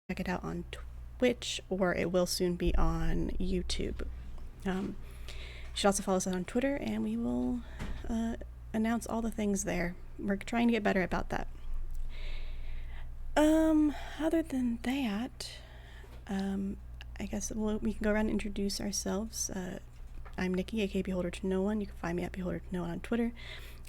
check it out on Twitch, or it will soon be on YouTube. You should also follow us on Twitter, and we will announce all the things there. We're trying to get better about that. Other than that, I guess we can go around and introduce ourselves. I'm Nikki, aka Beholder to No One. You can find me at Beholder to No One on Twitter.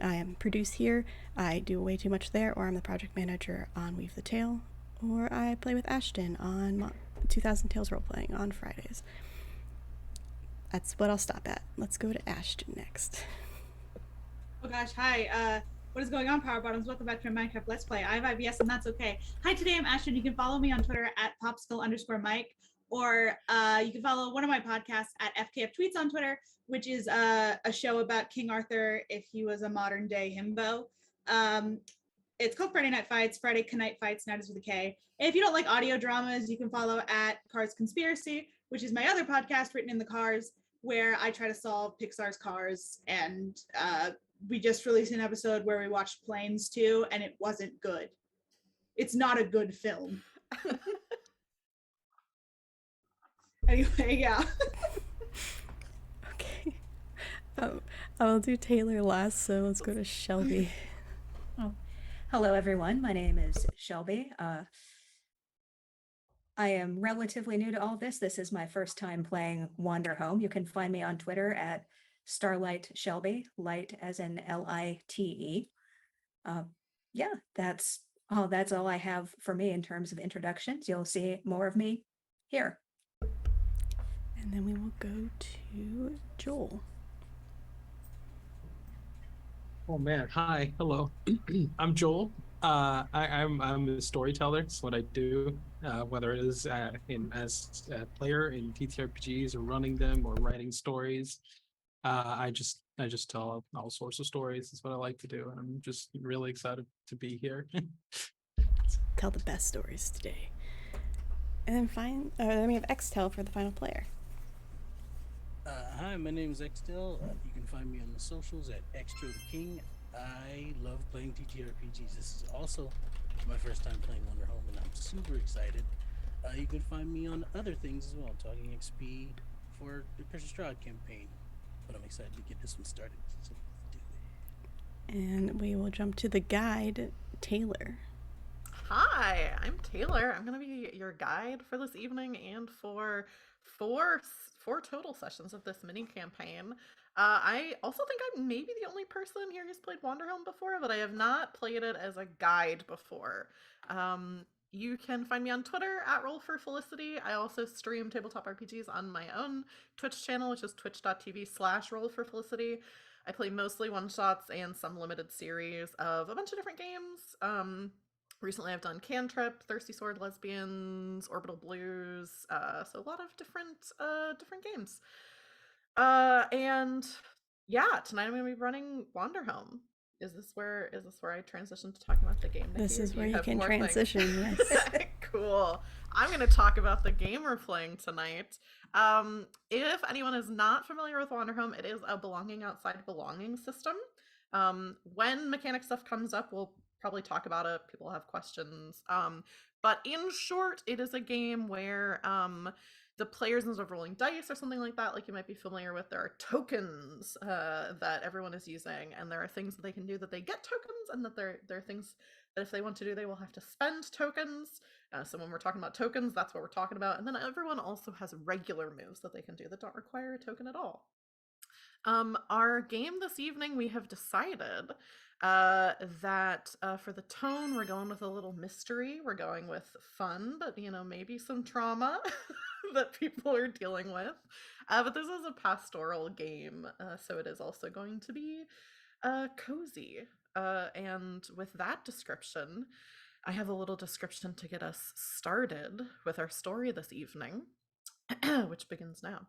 I am produce here. I do way too much there, or I'm the project manager on Weave the Tale, or I play with Ashton on 2000 Tales Role Playing on Fridays. That's what I'll stop at. Let's go to Ashton next. Oh gosh, hi. What is going on, Power Bottoms? Welcome back to my Minecraft Let's Play. I have IBS and that's okay. Hi, today I'm Ashton. You can follow me on Twitter at popsicle_Mike, or you can follow one of my podcasts at FKF Tweets on Twitter, which is a show about King Arthur if he was a modern day himbo. It's called Friday Night Fights, Friday Knight Fights, Night is with a K. If you don't like audio dramas, you can follow at Cars Conspiracy, which is my other podcast written in the cars, where I try to solve Pixar's Cars. And we just released an episode where we watched Planes 2, and it wasn't good. It's not a good film. Anyway, yeah. Okay. I'll do Taylor last, so let's go to Shelby. Oh, hello everyone. My name is Shelby. I am relatively new to all this. This is my first time playing Wanderhome. You can find me on Twitter at Starlight Shelby, light as in Lite. Yeah, that's all I have for me in terms of introductions. You'll see more of me here. And then we will go to Joel. Oh man, hi, hello. I'm Joel. I'm a storyteller. It's what I do. Whether it is as a player in TTRPGs or running them or writing stories. I just tell all sorts of stories. That's what I like to do, and I'm just really excited to be here. Tell the best stories today. And then we have Xtel for the final player. Hi, my name is Xtel. You can find me on the socials at Extra the King. I love playing TTRPGs. This is also my first time playing Wanderhome, and I'm super excited. You can find me on other things as well, talking XP for the Precious Strahd campaign. But I'm excited to get this one started. So let's do it. And we will jump to the guide, Taylor. Hi, I'm Taylor. I'm going to be your guide for this evening and for four total sessions of this mini campaign. I also think I'm maybe the only person here who's played Wanderhome before, but I have not played it as a guide before. You can find me on Twitter at Roll4Felicity. I also stream tabletop RPGs on my own Twitch channel, which is twitch.tv/Roll4Felicity. I play mostly one-shots and some limited series of a bunch of different games. Recently I've done Cantrip, Thirsty Sword Lesbians, Orbital Blues, so a lot of different games. And yeah, tonight I'm going to be running Wanderhome. Is this where I transition to talking about the game? Nikki, This is where you have can more transition, yes. Cool. I'm going to talk about the game we're playing tonight. If anyone is not familiar with Wanderhome, it is a belonging outside belonging system. When mechanic stuff comes up, we'll probably talk about it. People have questions. But in short, it is a game where the players, instead of rolling dice or something like that, like you might be familiar with, there are tokens that everyone is using, and there are things that they can do that they get tokens, and that there are things that if they want to do, they will have to spend tokens. So when we're talking about tokens, that's what we're talking about. And then everyone also has regular moves that they can do that don't require a token at all. Our game this evening, we have decided that for the tone, we're going with a little mystery. We're going with fun, but maybe some trauma that people are dealing with. But this is a pastoral game, so it is also going to be cozy. And with that description, I have a little description to get us started with our story this evening, which begins now.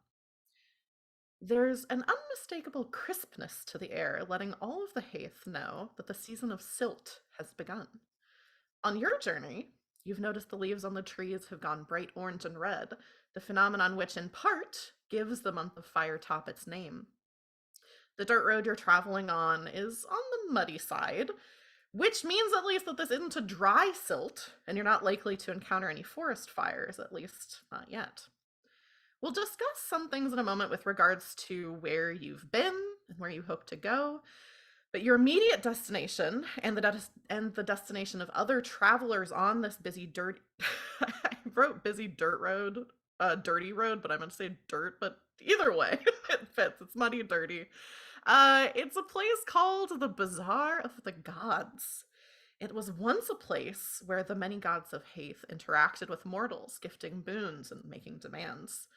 There's an unmistakable crispness to the air, letting all of the Haith know that the season of silt has begun. On your journey, you've noticed the leaves on the trees have gone bright orange and red, the phenomenon which, in part, gives the month of Firetop its name. The dirt road you're traveling on is on the muddy side, Which means at least that this isn't a dry silt, and you're not likely to encounter any forest fires, at least not yet. We'll discuss some things in a moment with regards to where you've been and where you hope to go. But your immediate destination and the destination of other travelers on this busy dirt I wrote busy dirt road, dirty road, but I meant to say dirt, but either way, it fits. It's muddy, dirty. It's a place called the Bazaar of the Gods. It was once a place where the many gods of Haith interacted with mortals, gifting boons and making demands.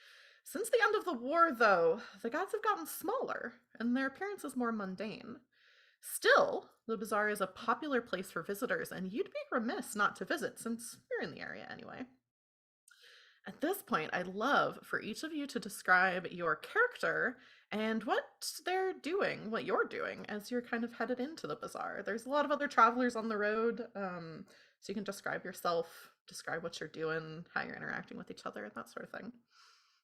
Since the end of the war, though, the gods have gotten smaller, and their appearance is more mundane. Still, the Bazaar is a popular place for visitors, and you'd be remiss not to visit since you're in the area anyway. At this point, I'd love for each of you to describe your character and what they're doing, what you're doing as you're kind of headed into the Bazaar. There's a lot of other travelers on the road, so you can describe yourself, describe what you're doing, how you're interacting with each other, that sort of thing.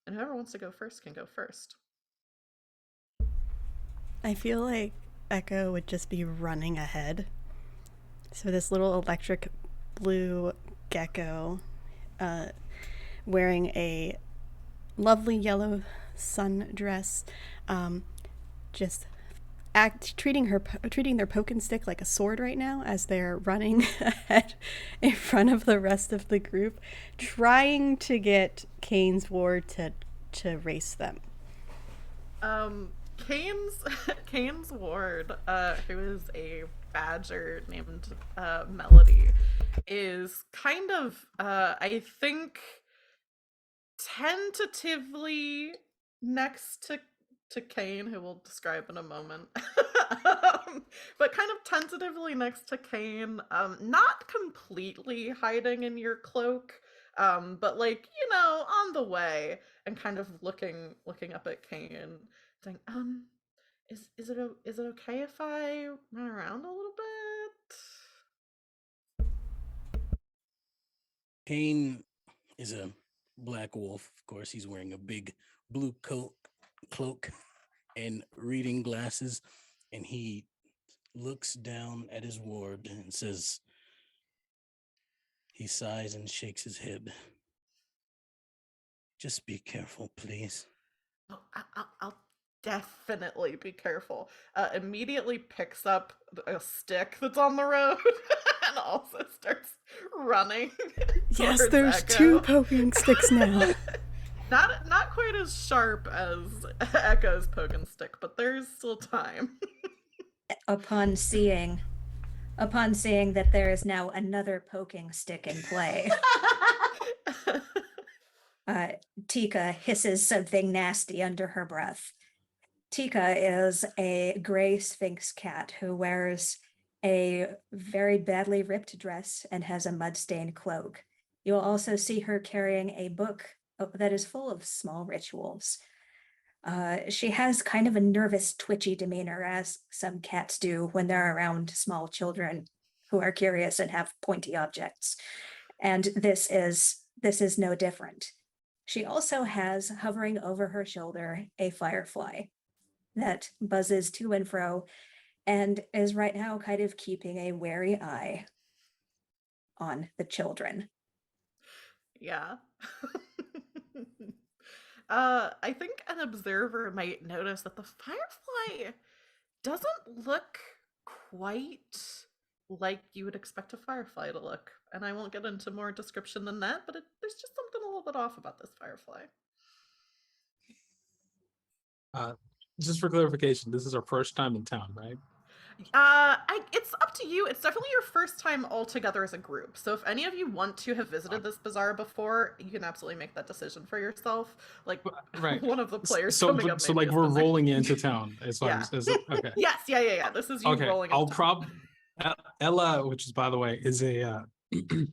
And whoever wants to go first can go first. I feel like Echo would just be running ahead. So this little electric blue gecko wearing a lovely yellow sundress, just treating their poke and stick like a sword right now as they're running ahead in front of the rest of the group, trying to get Kane's Ward to race them. Kane's Ward, who is a badger named Melody, is kind of, I think, tentatively next to Kane, who we'll describe in a moment, but kind of tentatively next to Kane, not completely hiding in your cloak, but like, on the way, and kind of looking up at Kane, saying, is it okay if I run around a little bit? Kane is a black wolf. Of course, he's wearing a big blue cloak and reading glasses, and he looks down at his ward and says, he sighs and shakes his head. Just be careful, please. Oh, I'll definitely be careful. Immediately picks up a stick that's on the road and also starts running. Yes, towards there's Echo. 2 poking sticks now. Not quite as sharp as Echo's poke and stick, but there's still time. Upon seeing that there is now another poking stick in play, Tika hisses something nasty under her breath. Tika is a gray Sphinx cat who wears a very badly ripped dress and has a mud-stained cloak. You'll also see her carrying a book that is full of small rituals. She has kind of a nervous, twitchy demeanor, as some cats do when they're around small children who are curious and have pointy objects. And this is no different. She also has, hovering over her shoulder, a firefly that buzzes to and fro and is right now kind of keeping a wary eye on the children. Yeah. I think an observer might notice that the firefly doesn't look quite like you would expect a firefly to look. And I won't get into more description than that, but there's just something a little bit off about this firefly. Just for clarification, this is our first time in town, right? It's up to you. It's definitely your first time all together as a group. So if any of you want to have visited this bazaar before, you can absolutely make that decision for yourself. Like, right. One of the players So, coming up. so like we're rolling into town. Yeah. Okay. Yes, yeah. This is you rolling into town. Ella, which is, by the way, is a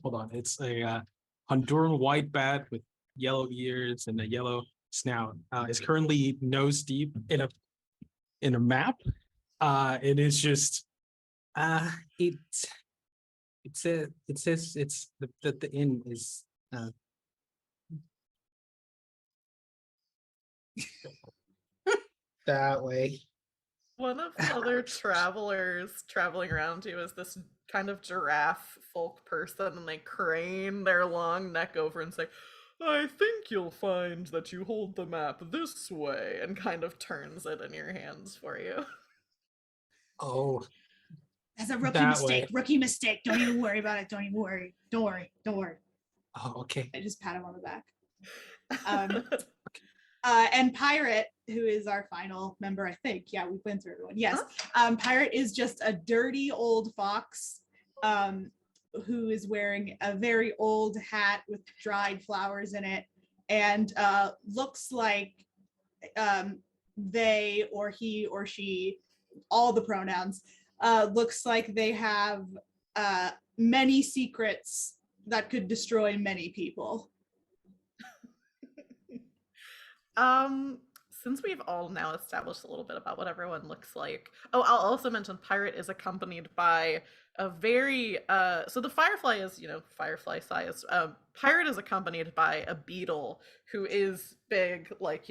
hold on. It's a Honduran white bat with yellow ears and a yellow snout. Is currently nose deep in a map. It is just it says it's the inn is that way. One of the other travelers traveling around you is this kind of giraffe folk person, and they crane their long neck over and say, I think you'll find that you hold the map this way, and kind of turns it in your hands for you. Oh, That's a rookie that mistake. way. Rookie mistake. Don't even worry about it. Don't even worry. Don't worry. Don't worry. Oh, okay. I just pat him on the back. And Pirate, who is our final member, I think. Yeah, we went through everyone. Yes. Pirate is just a dirty old fox who is wearing a very old hat with dried flowers in it, and looks like they or he or she, all the pronouns, looks like they have many secrets that could destroy many people. Since we've all now established a little bit about what everyone looks like. Oh, I'll also mention Pirate is accompanied by a very so the Firefly is, Firefly size. Pirate is accompanied by a beetle who is big, like,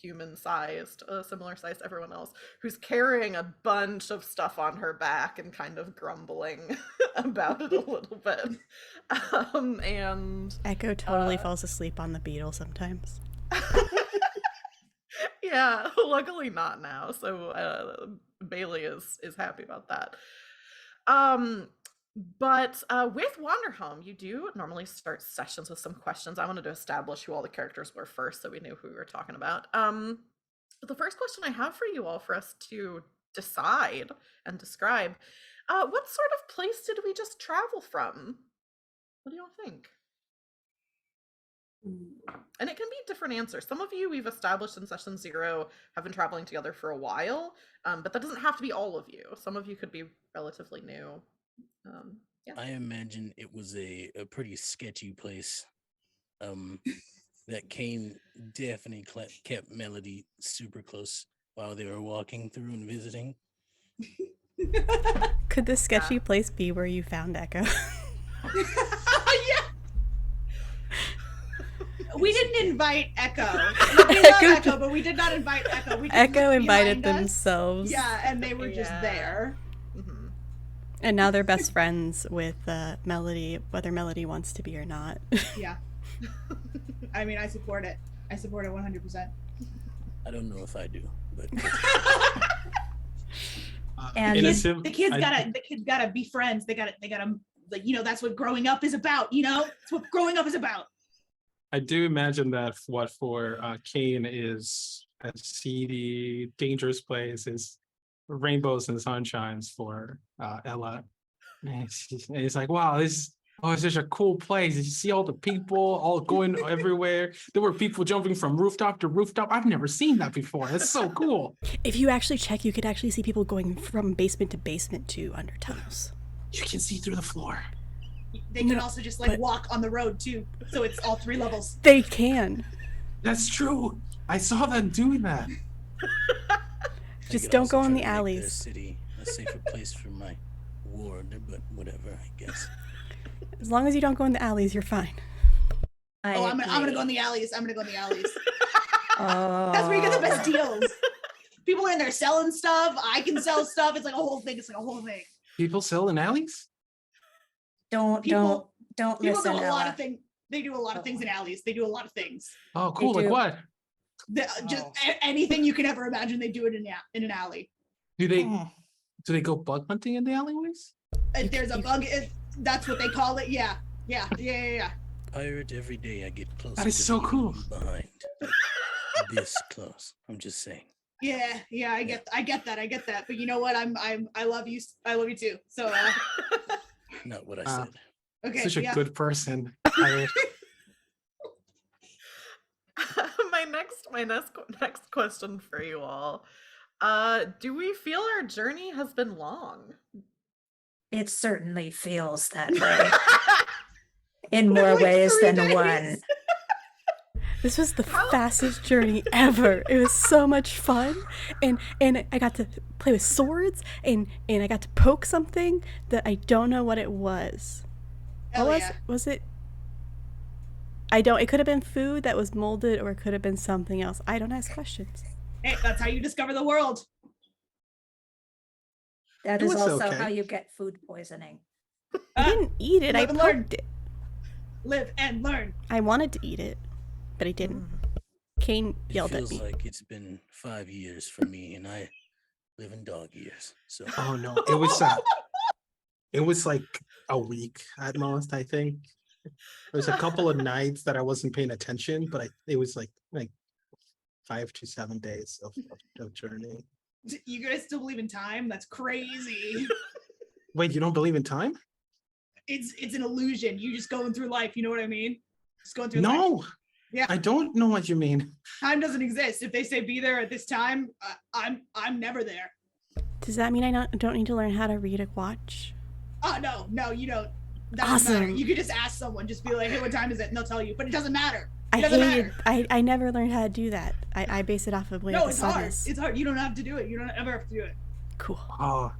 human sized, similar size to everyone else, who's carrying a bunch of stuff on her back and kind of grumbling about it a little bit. And Echo totally falls asleep on the beetle sometimes. yeah, luckily not now. So Bailey is happy about that. But with Wanderhome, you do normally start sessions with some questions. I wanted to establish who all the characters were first, so we knew who we were talking about. But the first question I have for you all, for us to decide and describe, what sort of place did we just travel from? What do y'all think? And it can be different answers. Some of you we've established in session 0 have been traveling together for a while, but that doesn't have to be all of you. Some of you could be relatively new. Yeah. I imagine it was a pretty sketchy place. That Kane definitely kept Melody super close while they were walking through and visiting. Could this sketchy place be where you found Echo? Yeah. We didn't invite Echo. We love Echo, but we did not invite Echo. Echo invited themselves. Yeah, and they were just there. Mm-hmm. And now they're best friends with Melody, whether Melody wants to be or not. Yeah. I mean, I support it. I support it 100%. I don't know if I do, but And the kids gotta be friends. They gotta like, that's what growing up is about. That's what growing up is about. I do imagine that what for Kane is a seedy, dangerous place is rainbows and sunshines for Ella. And it's like, wow, it's such a cool place. You see all the people all going everywhere. There were people jumping from rooftop to rooftop. I've never seen that before. That's so cool. If you actually check, you could actually see people going from basement to basement to under tunnels. You can see through the floor. They can also just walk on the road too, so it's all 3 levels. They can. That's true. I saw them doing that. Just don't go in the Their alleys. city a safer place for my ward, but whatever, I guess. As long as you don't go in the alleys, you're fine. I'm gonna go in the alleys. I'm gonna go in the alleys. Oh. That's where you get the best deals. People are in there selling stuff. I can sell stuff. It's like a whole thing. People sell in alleys? Don't People listen, do a lot Ella. of things. They do a lot of things in alleys. They do a lot of things. Oh, cool. They Like do. what? Anything you can ever imagine, they do it in an alley. Do they go bug hunting in the alleyways? There's a bug. That's what they call it. Yeah. Pirate, every day I get closer. That is to so being cool. Behind. This close. I'm just saying. Yeah. I get that. But you know what? I love you. I love you too. So. Not what I said. Okay. Such a good person. My next question for you all. Do we feel our journey has been long? It certainly feels that way. In more ways 3 than days. one. This was the fastest journey ever. It was so much fun, and I got to play with swords, and I got to poke something that I don't know what it was. Hell What yeah. was it? It could have been food that was molded, or it could have been something else. I don't ask questions. Hey, that's how you discover the world. That It is was also okay. how you get food poisoning. I didn't eat it. I Live and learn. poked it. Live and learn. I wanted to eat it, but I didn't. Kane It yelled at feels me. like it's been 5 years for me, and I live in dog years. So Oh no, it was like a week at most, I think. There was a couple of nights that I wasn't paying attention, but it was like 5 to 7 days of journey. You guys still believe in time? That's crazy. Wait, you don't believe in time? It's an illusion. You just going through life. You know what I mean? Just going through life. No. Yeah. I don't know what you mean. Time doesn't exist. If they say be there at this time, I'm never there. Does that mean I don't need to learn how to read a watch? Oh no, you don't. That doesn't matter. Awesome. You could just ask someone. Just be like, hey, what time is it? And they'll tell you. But it doesn't matter. I It doesn't hated. matter. I never learned how to do that. I base it off of No, the it's hard. sadness. It's hard. You don't have to do it. You don't ever have to do it. Cool. Oh,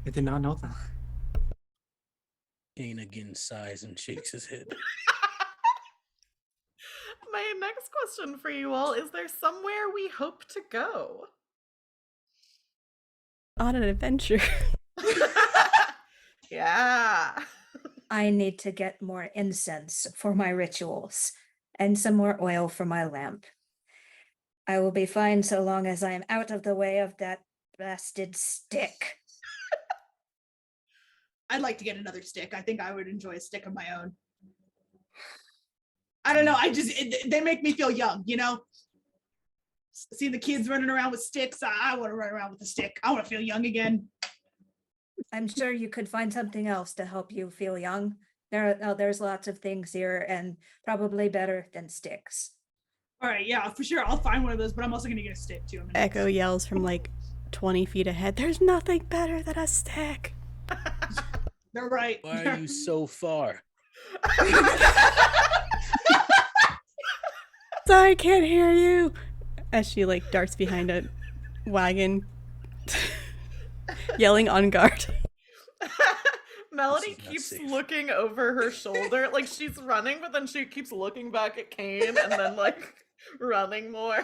I did not know that. Kane again sighs and shakes his head. My next question for you all, is there somewhere we hope to go? On an adventure. Yeah. I need to get more incense for my rituals and some more oil for my lamp. I will be fine so long as I am out of the way of that blasted stick. I'd like to get another stick. I think I would enjoy a stick of my own. I don't know. They make me feel young, you know? Seeing the kids running around with sticks, I want to run around with a stick. I want to feel young again. I'm sure you could find something else to help you feel young. There's lots of things here and probably better than sticks. All right, yeah, for sure. I'll find one of those, but I'm also going to get a stick too. Echo yells from like 20 feet ahead. There's nothing better than a stick. They're right. Why are you so far? Sorry, I can't hear you. As she like darts behind a wagon, yelling on guard. Melody This is not keeps safe. looking over her shoulder, like she's running, but then she keeps looking back at Kane and then like running more.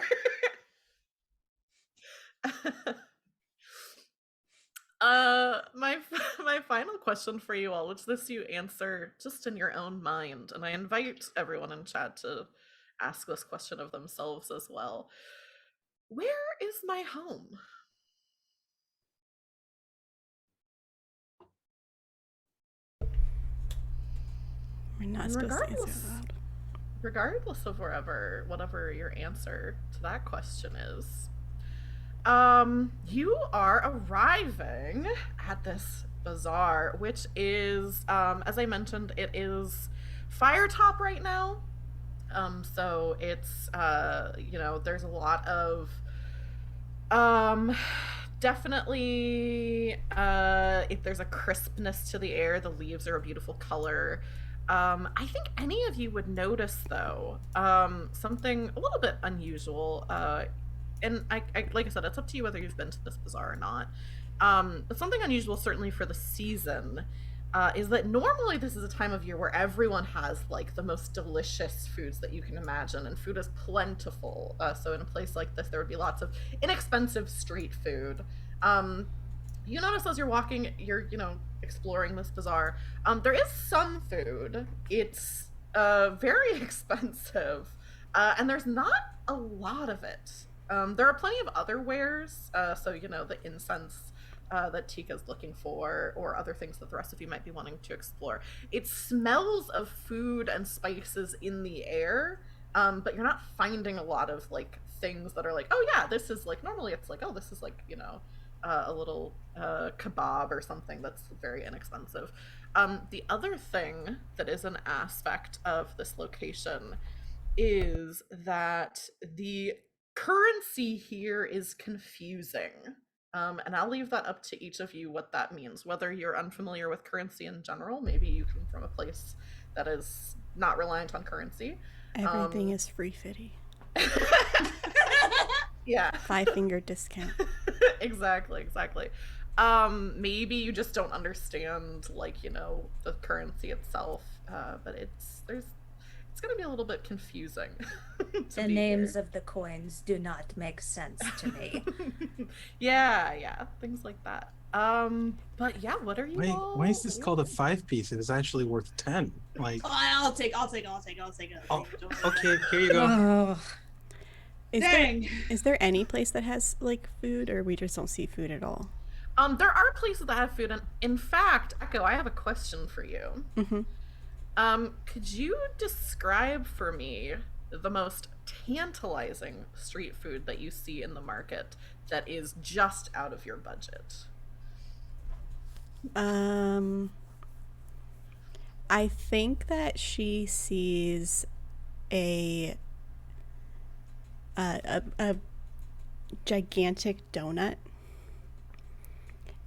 My final question for you all, which this you answer just in your own mind, and I invite everyone in chat to ask this question of themselves as well. Where is my home? We're not And supposed to answer regardless- loud. Regardless of whatever your answer to that question is, you are arriving at this bazaar, which is, as I mentioned, it is Firetop right now. So it's, there's a lot of, definitely, if there's a crispness to the air, the leaves are a beautiful color. I think any of you would notice, though, something a little bit unusual. And I, like I said, it's up to you whether you've been to this bazaar or not. But something unusual, certainly for the season, is that normally this is a time of year where everyone has like the most delicious foods that you can imagine, and food is plentiful. So in a place like this, there would be lots of inexpensive street food. You notice as you're walking, you're exploring this bazaar, there is some food. It's very expensive, and there's not a lot of it. There are plenty of other wares, so the incense that Tika's looking for, or other things that the rest of you might be wanting to explore. It smells of food and spices in the air, but you're not finding a lot of like things that are like, oh yeah, this is like, normally it's like, oh, this is like a little kebab or something that's very inexpensive. The other thing that is an aspect of this location is that the currency here is confusing. And I'll leave that up to each of you what that means. Whether you're unfamiliar with currency in general, maybe you come from a place that is not reliant on currency. Everything is free fitty. Yeah. 5-finger discount. Exactly. Maybe you just don't understand, like, the currency itself, but it's gonna be a little bit confusing. The names of the coins do not make sense to me. Yeah, things like that. But yeah, what are you all? Why is this called a 5-piece? It is actually worth 10. Like, Oh, I'll take it. oh, okay, here you go. Oh, Dang. Is there any place that has like food, or we just don't see food at all? There are places that have food, and in fact, Echo, I have a question for you. Mm-hmm. Could you describe for me the most tantalizing street food that you see in the market that is just out of your budget? I think that she sees a a gigantic donut,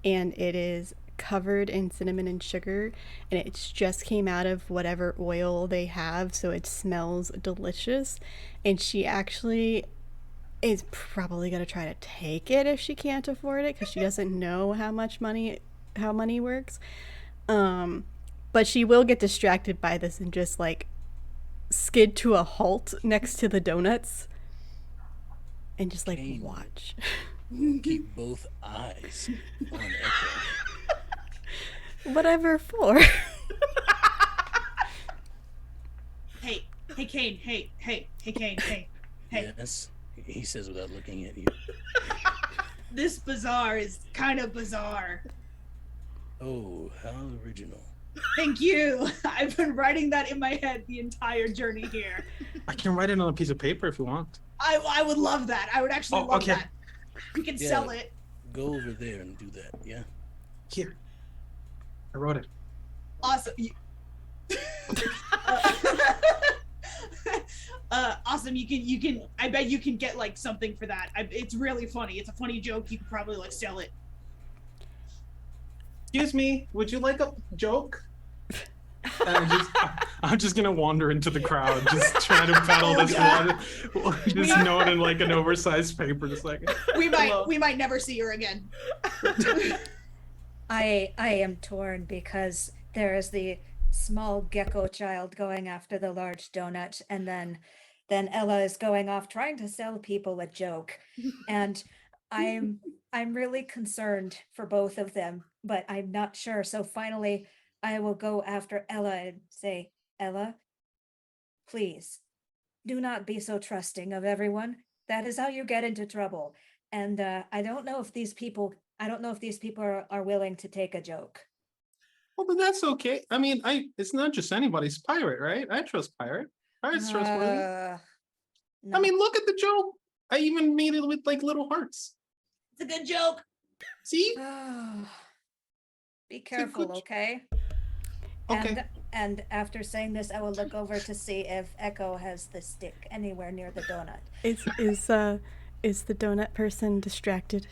and it is covered in cinnamon and sugar, and it just came out of whatever oil they have, so it smells delicious. And she actually is probably going to try to take it if she can't afford it, because she doesn't know how money works. But she will get distracted by this and just like skid to a halt next to the donuts and just like Kane. watch. Keep both eyes on Echo. Whatever for. Hey, Kane. Hey, Kane. Hey. Yes, he says without looking at you. This bazaar is kind of bizarre. Oh, how original. Thank you. I've been writing that in my head the entire journey here. I can write it on a piece of paper if you want. I would love that. I would actually love okay. that. We can Yeah. sell it. Go over there and do that, yeah? Here. I wrote it. Awesome. Awesome. You can. I bet you can get like something for that. It's really funny. It's a funny joke. You could probably like sell it. Excuse me, would you like a joke? I'm just gonna wander into the crowd, just trying to peddle this note in like an oversized paper, just like. We Hello. might never see her again. I am torn because there is the small gecko child going after the large donut, and then Ella is going off trying to sell people a joke, and I'm really concerned for both of them, but I'm not sure. So finally, I will go after Ella and say, Ella, please, do not be so trusting of everyone. That is how you get into trouble. And I don't know if these people are willing to take a joke. Well, but that's okay. I mean, it's not just anybody's pirate, right? I trust pirate. Pirate's trustworthy. No. I mean, look at the joke. I even made it with like little hearts. It's a good joke. See? Be careful, okay? Okay. And after saying this, I will look over to see if Echo has the stick anywhere near the donut. Is the donut person distracted?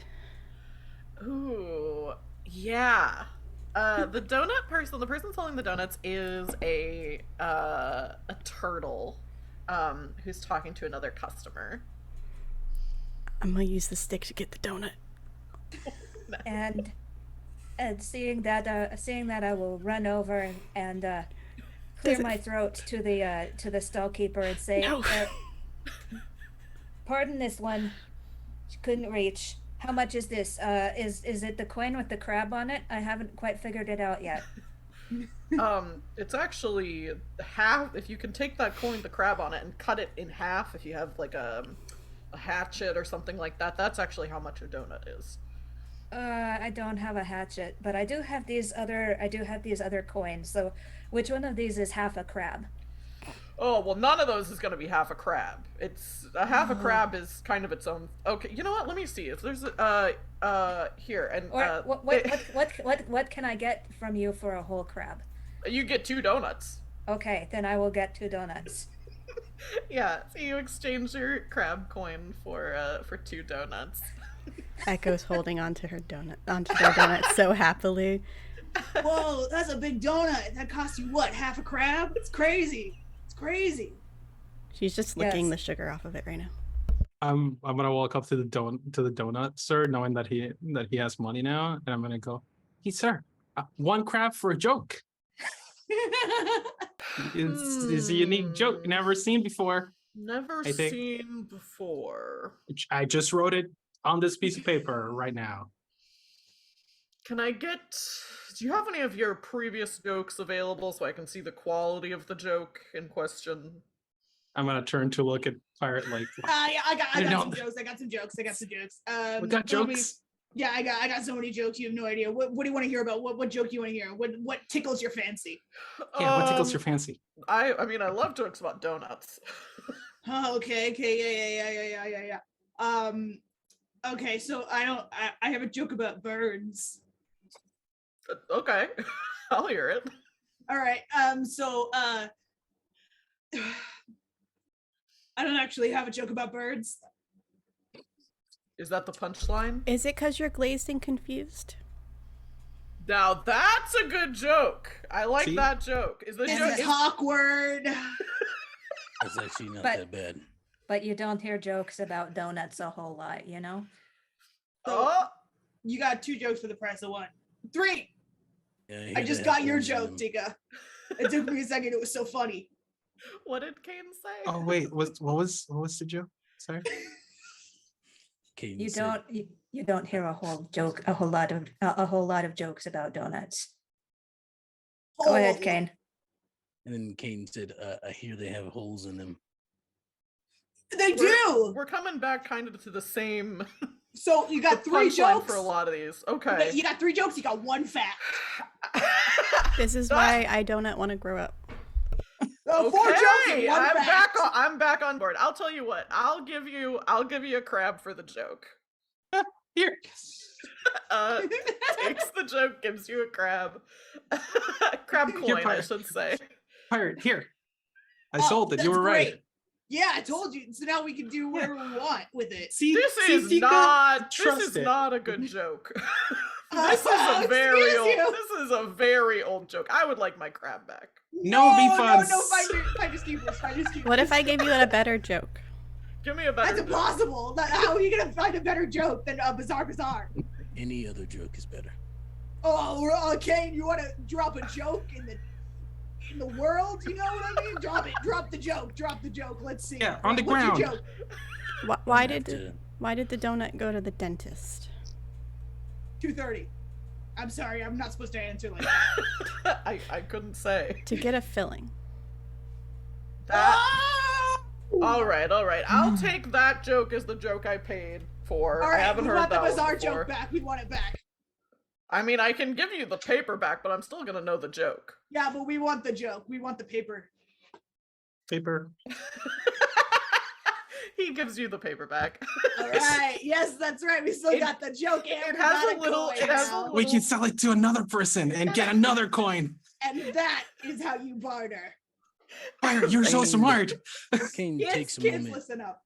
Ooh, yeah. The donut person, the person selling the donuts, is a turtle, who's talking to another customer. I'm gonna use the stick to get the donut. And seeing that I will run over and clear my throat to the stall keeper and say, No. Pardon this one, couldn't reach. How much is this? Is it the coin with the crab on it? I haven't quite figured it out yet. It's actually half. If you can take that coin, the crab on it, and cut it in half, if you have like a hatchet or something like that, that's actually how much a donut is. I don't have a hatchet, but I do have these other coins. So, which one of these is half a crab? Oh, well, none of those is going to be half a crab. It's a half a crab is kind of its own. Okay, you know what? Let me see if there's here and Or what can I get from you for a whole crab? you get 2 donuts. Okay, then I will get 2 donuts. Yeah, so you exchange your crab coin for 2 donuts. Echo's holding onto their donut so happily. Whoa, that's a big donut. That costs you what? Half a crab? It's crazy. It's crazy. She's just licking Yes. the sugar off of it right now. I'm gonna walk up to the donut, sir, knowing that he has money now, and I'm gonna go, hey, sir, 1 crab for a joke. It's a unique joke never seen before. Never I think. seen before. I just wrote it on this piece of paper right now. Can I get? Do you have any of your previous jokes available so I can see the quality of the joke in question? I'm gonna turn to look at Pirate like. Yeah, I got don't- some jokes. I got some jokes. We got Tell me- jokes. Yeah, I got so many jokes. You have no idea. What do you want to hear about? What joke do you want to hear? What tickles your fancy? Yeah, what tickles your fancy? I mean, I love jokes about donuts. Oh, okay, yeah. Okay, so I have a joke about birds. Okay, I'll hear it. All right. So I don't actually have a joke about birds. Is that the punchline? Is it because you're glazed and confused? Now that's a good joke. I like See? that joke. Is the This joke? is awkward. That's actually not But- that bad. But you don't hear jokes about donuts a whole lot, you know? Oh, You got 2 jokes for the price of 1. 3. Yeah, I hear just that got your holes in joke, them. Tika. It took me a second. It was so funny. what did Kane say? Oh wait, what was the joke? Sorry. Caden You said, don't hear a whole lot of jokes about donuts. Go ahead, Oh, Kane. and then Caden said, I hear they have holes in them. They do. We're coming back kind of to the same So you got the 3 punchline jokes. for a lot of these. Okay. You got 3 jokes. You got 1 fact. This is why I do not want to grow up. Oh, 4 jokes and 1 I'm fact. back on. I'm back on board. I'll tell you what. I'll give you a crab for the joke. Here. Takes the joke, gives you a crab. Crab Here, coin, I Pirate. should say. Pirate, here. I Oh, sold it. You that's were right. great. Yeah, I told you. So now we can do whatever we want with it. See, This see, is Tika? not. Trust This is it. not a good joke. This is a Excuse very old. you. This is a very old joke. I would like my crab back. No refunds. No, finders keepers. What if I gave you a better joke? Give me a better. That's joke. impossible. How are you gonna find a better joke than Bazaar? Any other joke is better. Oh, Kane, you want to drop a joke in the world? You know what I mean? Drop it. Drop the joke. Drop the joke. Let's see. Yeah, on the What's your ground. joke? Why Have did the donut go to the dentist? 2:30. I'm sorry. I'm not supposed to answer like that. I couldn't say. To get a filling. That. Ah! All right. I'll take that joke as the joke I paid for. All I right, haven't we heard want the that one Bazaar before. joke back. We want it back. I mean, I can give you the paper back, but I'm still gonna know the joke. Yeah, but we want the joke. We want the paper. Paper. He gives you the paper back. All right. Yes, that's right. We still It- got the joke. And it we has got a little- coin it has a now. little- We can sell it to another person and get another coin. And that is how you barter. Pirate, you're so Kane- smart. Kane takes a Kids, moment listen up.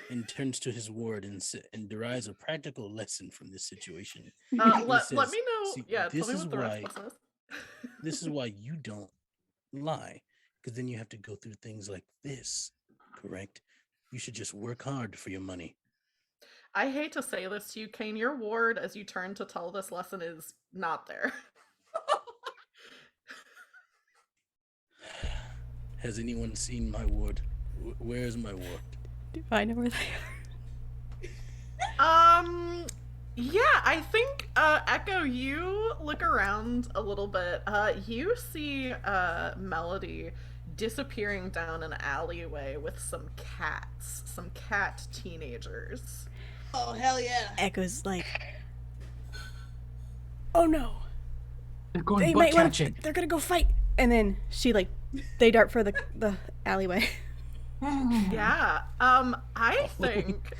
and turns to his ward and derives a practical lesson from this situation. Let says, me know. "See, Yeah, tell this me is what the rest why- of this is. This is why you don't lie, because then you have to go through things like this, correct? You should just work hard for your money. I hate to say this to you, Kane. Your ward, as you turn to tell this lesson, is not there. Has anyone seen my ward? Where is my ward? Do I know where they Yeah, I think Echo, you look around a little bit. You see Melody disappearing down an alleyway with some cat teenagers. Oh, hell yeah. are? Echo's like, oh no, They're going they butt might want. catching. They're gonna go fight. And then they dart for the alleyway. Yeah. I think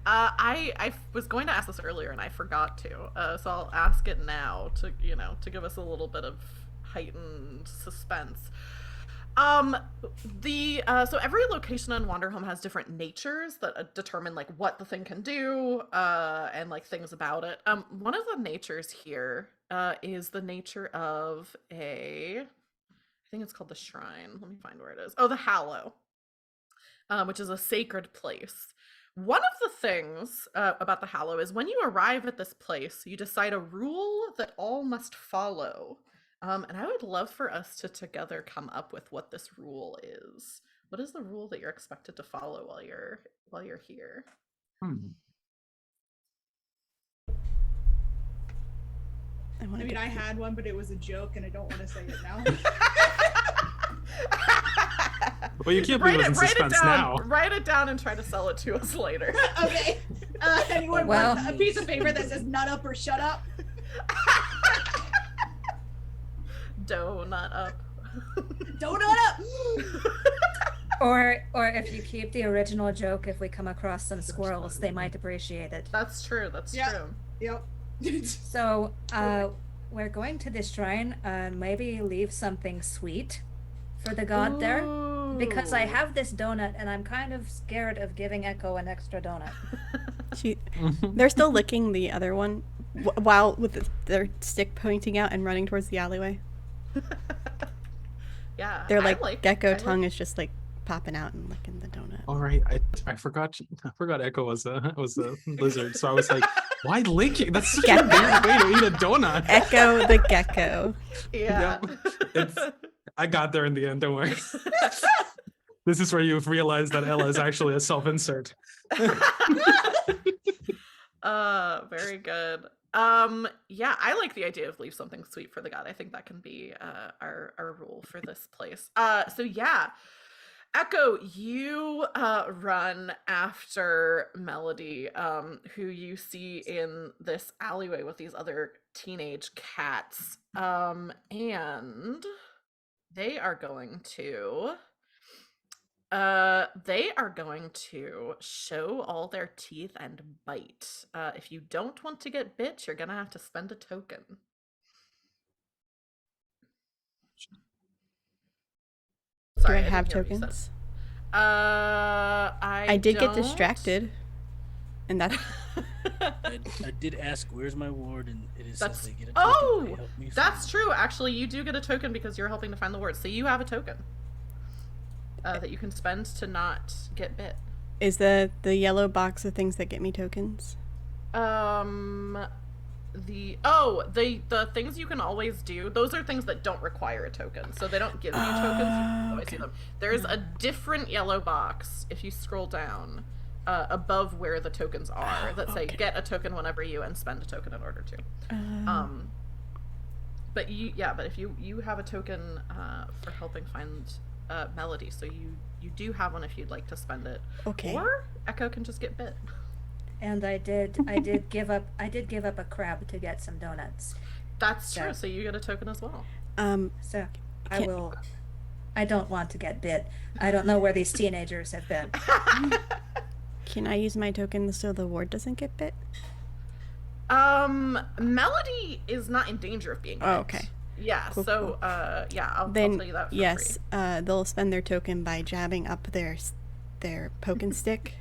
I was going to ask this earlier and I forgot to. So I'll ask it now to give us a little bit of heightened suspense. So every location on Wanderhome has different natures that determine like what the thing can do, and like things about it. One of the natures here is the nature of I think it's called the Shrine. Let me find where it is. Oh, the Hallow, which is a sacred place. One of the things about the Hallow is when you arrive at this place, you decide a rule that all must follow. And I would love for us to together come up with what this rule is. What is the rule that you're expected to follow while you're here? I I wanted mean, to I had one, but it was a joke, and I don't want to say it now. Well, you can't leave us in suspense now. Write it down and try to sell it to us later. Okay. Anyone Well- want a piece of paper that says "nut up" or "shut up"? Donut up. Donut up. Or if you keep the original joke, if we come across some squirrels, they might appreciate it. That's true. That's Yeah. true. Yep. So, we're going to this shrine. Maybe leave something sweet for the god there, because I Ooh. have this donut and I'm kind of scared of giving Echo an extra donut. They're still licking the other one while with their stick pointing out and running towards the alleyway. Yeah. Their I gecko like- tongue is just like popping out and licking the donut. All right, I forgot Echo was a lizard, so I was like, why licking? That's such a weird way to eat a donut. Echo the gecko. Yeah. I got there in the end. Don't worry. This is where you've realized that Ella is actually a self-insert. Very good. Yeah, I like the idea of leave something sweet for the god. I think that can be our rule for this place. So yeah, Echo, you run after Melody, who you see in this alleyway with these other teenage cats. And they are going to show all their teeth and bite. If you don't want to get bit, you're gonna have to spend a token. Do I didn't have hear what you said. tokens? I did get don't. distracted. And that's I did ask, "Where's my ward?" And it is That's says they get a token. oh, They help me that's find true. Actually, you do get a token because you're helping to find the word. So you have a token that you can spend to not get bit. is the yellow box of things that get me tokens. The things you can always do, those are things that don't require a token, so they don't give you tokens. You can always Okay. do them. There's a different yellow box if you scroll down above where the tokens are that say Okay. get a token whenever you and spend a token in order to. But if you have a token for helping find Melody, so you do have one if you'd like to spend it. Okay. Or Echo can just get bit. And I did give up a crab to get some donuts. That's true. Yeah. So you get a token as well. So Can- I don't want to get bit. I don't know where these teenagers have been. Can I use my token so the ward doesn't get bit? Melody is not in danger of being bit. Oh, okay. Yeah. Cool, So yeah, I'll Then tell you that for yes, free. they'll spend their token by jabbing up their poke and stick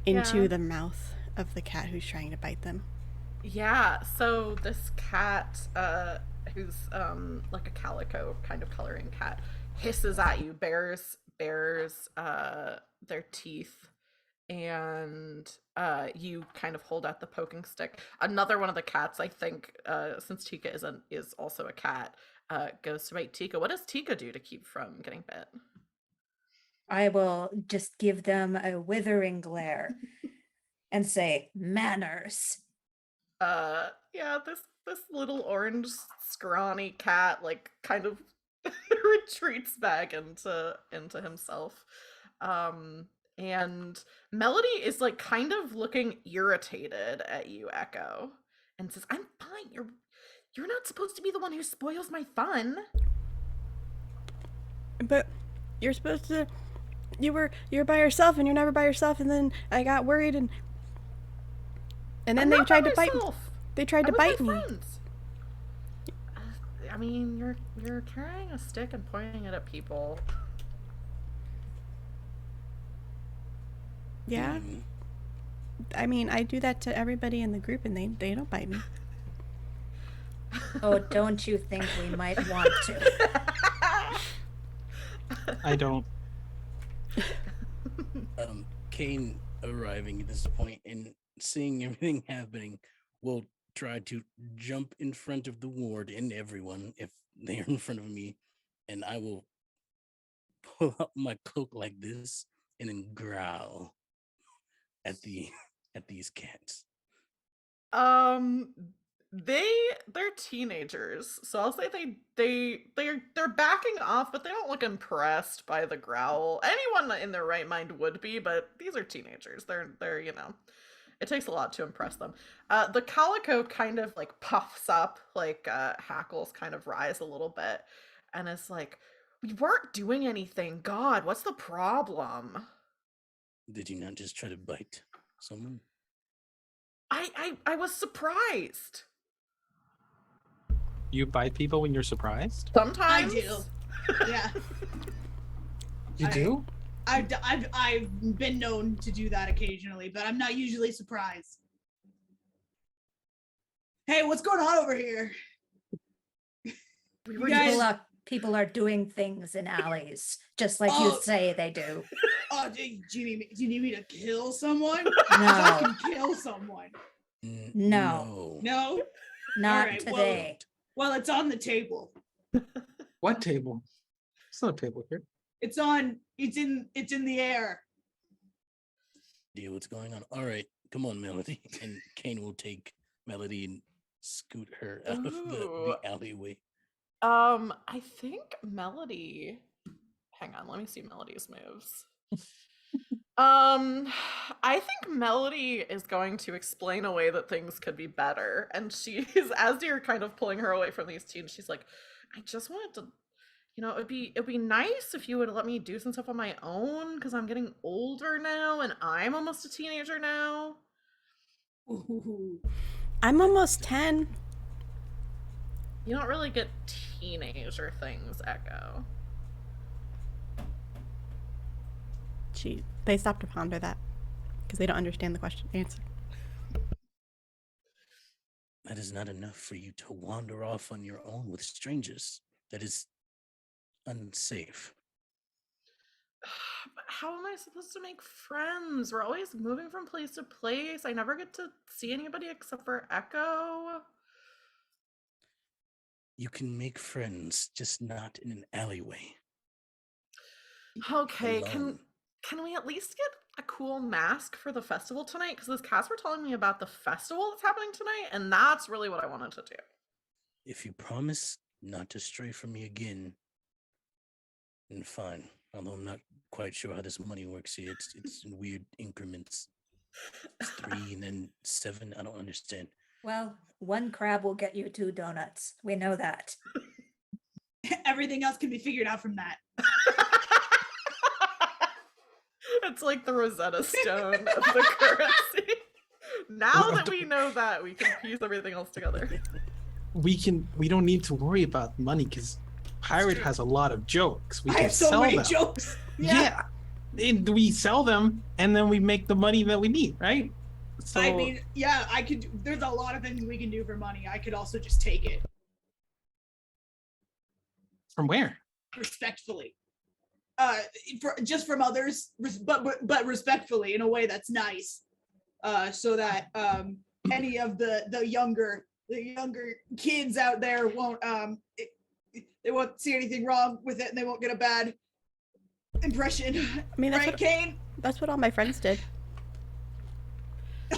into Yeah. the mouth of the cat who's trying to bite them. Yeah. So this cat, who's like a calico kind of coloring cat, hisses at you, bares their teeth, and you kind of hold out the poking stick. Another one of the cats, I think, since Tika is also a cat, goes to bite Tika. What does Tika do to keep from getting bit? I will just give them a withering glare and say, manners. Yeah, this little orange scrawny cat like kind of retreats back into himself. And Melody is like kind of looking irritated at you, Echo, and says, "I'm fine. You're not supposed to be the one who spoils my fun." But you're supposed to. You're by yourself, and you're never by yourself. And then I got worried, and then I'm they not tried by to bite. myself. They tried to I'm with bite my me. friends. I mean, you're carrying a stick and pointing it at people. Yeah. I mean, I do that to everybody in the group, and they don't bite me. Oh, don't you think we might want to? I don't. Kane arriving at this point and seeing everything happening will try to jump in front of the ward and everyone if they are in front of me, and I will pull up my cloak like this and then growl at these cats. they're teenagers, so I'll say they're backing off, but they don't look impressed by the growl. Anyone in their right mind would be, but these are teenagers. They're it takes a lot to impress them. The calico kind of like puffs up, like hackles kind of rise a little bit, and it's like, we weren't doing anything. God, what's the problem? Did you not just try to bite someone? I was surprised. You bite people when you're surprised? Sometimes. I do. Yeah. You do? I've been known to do that occasionally, but I'm not usually surprised. Hey, what's going on over here? We were You guys- People are doing things in alleys, just like you Oh. say they do. Oh, do you need me to kill someone? No. I can kill someone. No. No? Not Alright, well- today. Well, it's on the table. What table? It's not a table here. It's in the air. Deal what's going on. All right, come on, Melody. And Kane will take Melody and scoot her out of Ooh. the alleyway. I think Melody. Hang on, let me see Melody's moves. I think Melody is going to explain a way that things could be better, and she's, as you're kind of pulling her away from these teens, she's like, I just wanted to, it'd be nice if you would let me do some stuff on my own, because I'm getting older now, and I'm almost a teenager now. Ooh. I'm almost 10. You don't really get teenager things, Echo. They stop to ponder that because they don't understand the answer. That is not enough for you to wander off on your own with strangers. That is unsafe. But how am I supposed to make friends? We're always moving from place to place. I never get to see anybody except for Echo. You can make friends, just not in an alleyway. Okay, Alone. can we at least get a cool mask for the festival tonight? Because those cats were telling me about the festival that's happening tonight, and that's really what I wanted to do. If you promise not to stray from me again, then fine. Although I'm not quite sure how this money works here. It's in weird increments. It's 3 and then 7. I don't understand. Well, one crab will get you 2 donuts. We know that. Everything else can be figured out from that. It's like the Rosetta Stone of the currency. Now that we know that, we can piece everything else together. We don't need to worry about money because Pirate has a lot of jokes. We I can have so sell many them. jokes. Yeah. And we sell them and then we make the money that we need, right? So I mean, yeah, I could. There's a lot of things we can do for money. I could also just take it from where? respectfully, just from others, but respectfully in a way that's nice, so that any of the younger kids out there won't they won't see anything wrong with it and they won't get a bad impression. I mean, right, Kane? That's what all my friends did.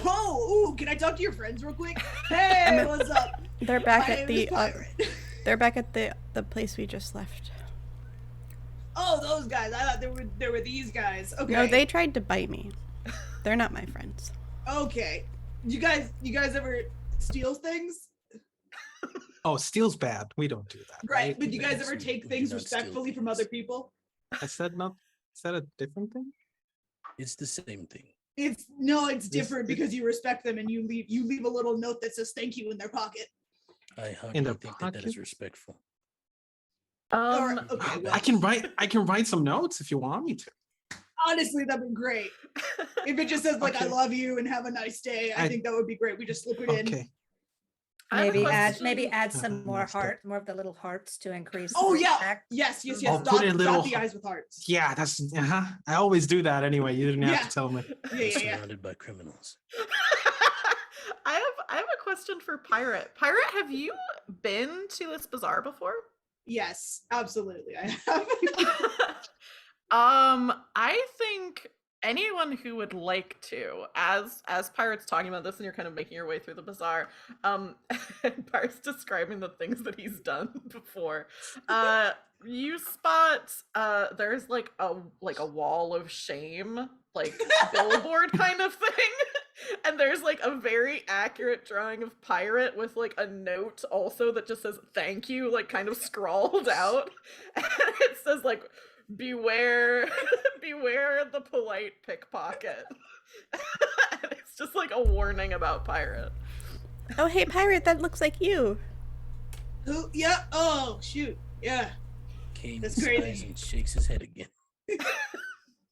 Oh, ooh, can I talk to your friends real quick? Hey, what's up? They're back My at name is the Pirate. they're back at the place we just left. Oh, those guys. I thought there were these guys. Okay. No, they tried to bite me. They're not my friends. Okay. You guys ever steal things? Oh, steal's bad. We don't do that. Right. But you guys Yes, ever we take do things not steal respectfully from things. other people? Is that a different thing? It's the same thing. It's different because you respect them and you leave a little note that says thank you in their pocket. I hardly In their think that is pockets? respectful. Or, okay, well, I can write some notes if you want me to. honestly, that'd be great. If it just says like I Okay. love you and have a nice day, I think that would be great. We just slip it in. Okay. I have a Maybe question. add some more Messed up. more of the little hearts to increase. Oh the yeah. effect. Yes. Oh, put in Dot little the eyes with hearts. Yeah, that's I always do that anyway. You didn't have Yeah. to tell me. Yeah, We're yeah, yeah. surrounded by criminals. I have a question for Pirate. Pirate, have you been to this bazaar before? Yes, absolutely. I have. I think anyone who would like to, as Pirate's talking about this and you're kind of making your way through the bazaar, and Pirate's describing the things that he's done before, you spot there's like a wall of shame, like billboard kind of thing. And there's like a very accurate drawing of Pirate with like a note also that just says thank you, like kind of scrawled out. And it says like beware beware the polite pickpocket. And it's just like a warning about Pirate. Oh, hey, Pirate, that looks like you. Who? Yeah. Oh, shoot. Yeah. Kane That's sighs crazy. and shakes his head again.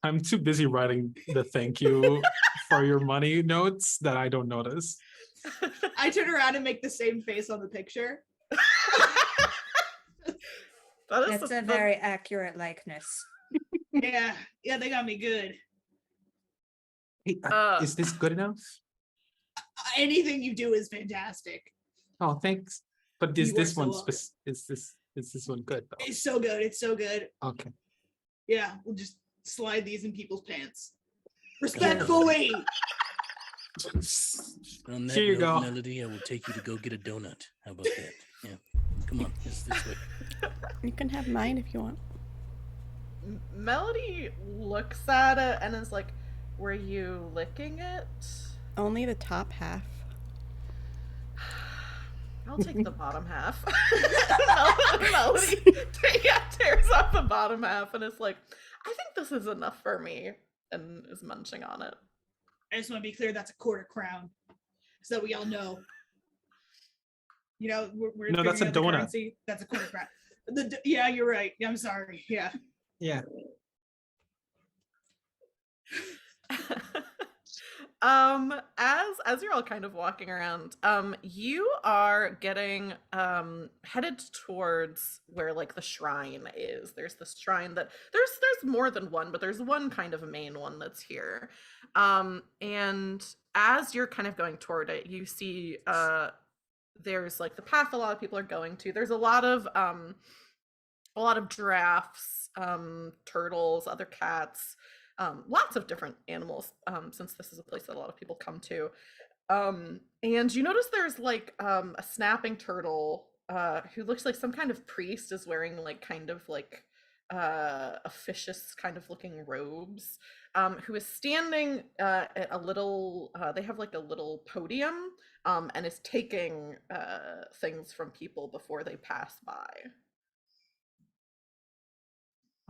I'm too busy writing the thank you for your money notes that I don't notice. I turn around and make the same face on the picture. That's a very accurate likeness. Yeah. Yeah, they got me good. Hey, is this good enough? Anything you do is fantastic. Oh, thanks. But is You this are one so welcome. is this one good though? It's so good. It's so good. Okay. Yeah, we'll just slide these in people's pants. Respectfully. On that Here you note, go. Melody, I will take you to go get a donut. How about that? Yeah. Come on, it's this way. You can have mine if you want. Melody looks at it and is like, were you licking it? Only the top half. I'll take the bottom half. Melody tears off the bottom half and is like, I think this is enough for me, and is munching on it. I just want to be clear, that's a quarter crown. So that we all know. You know, we're No, that's a figuring out the donut. currency. That's a quarter crown. Yeah, you're right. Yeah, I'm sorry. Yeah. Yeah. As you're all kind of walking around, you are getting headed towards where like the shrine is. There's this shrine that there's more than one, but there's one kind of main one that's here. And as you're kind of going toward it, you see there's like the path a lot of people are going to. There's a lot of giraffes, turtles, other cats, lots of different animals, since this is a place that a lot of people come to. And you notice there's like a snapping turtle who looks like some kind of priest, is wearing like kind of like officious kind of looking robes, who is standing at a little, they have like a little podium, and is taking things from people before they pass by.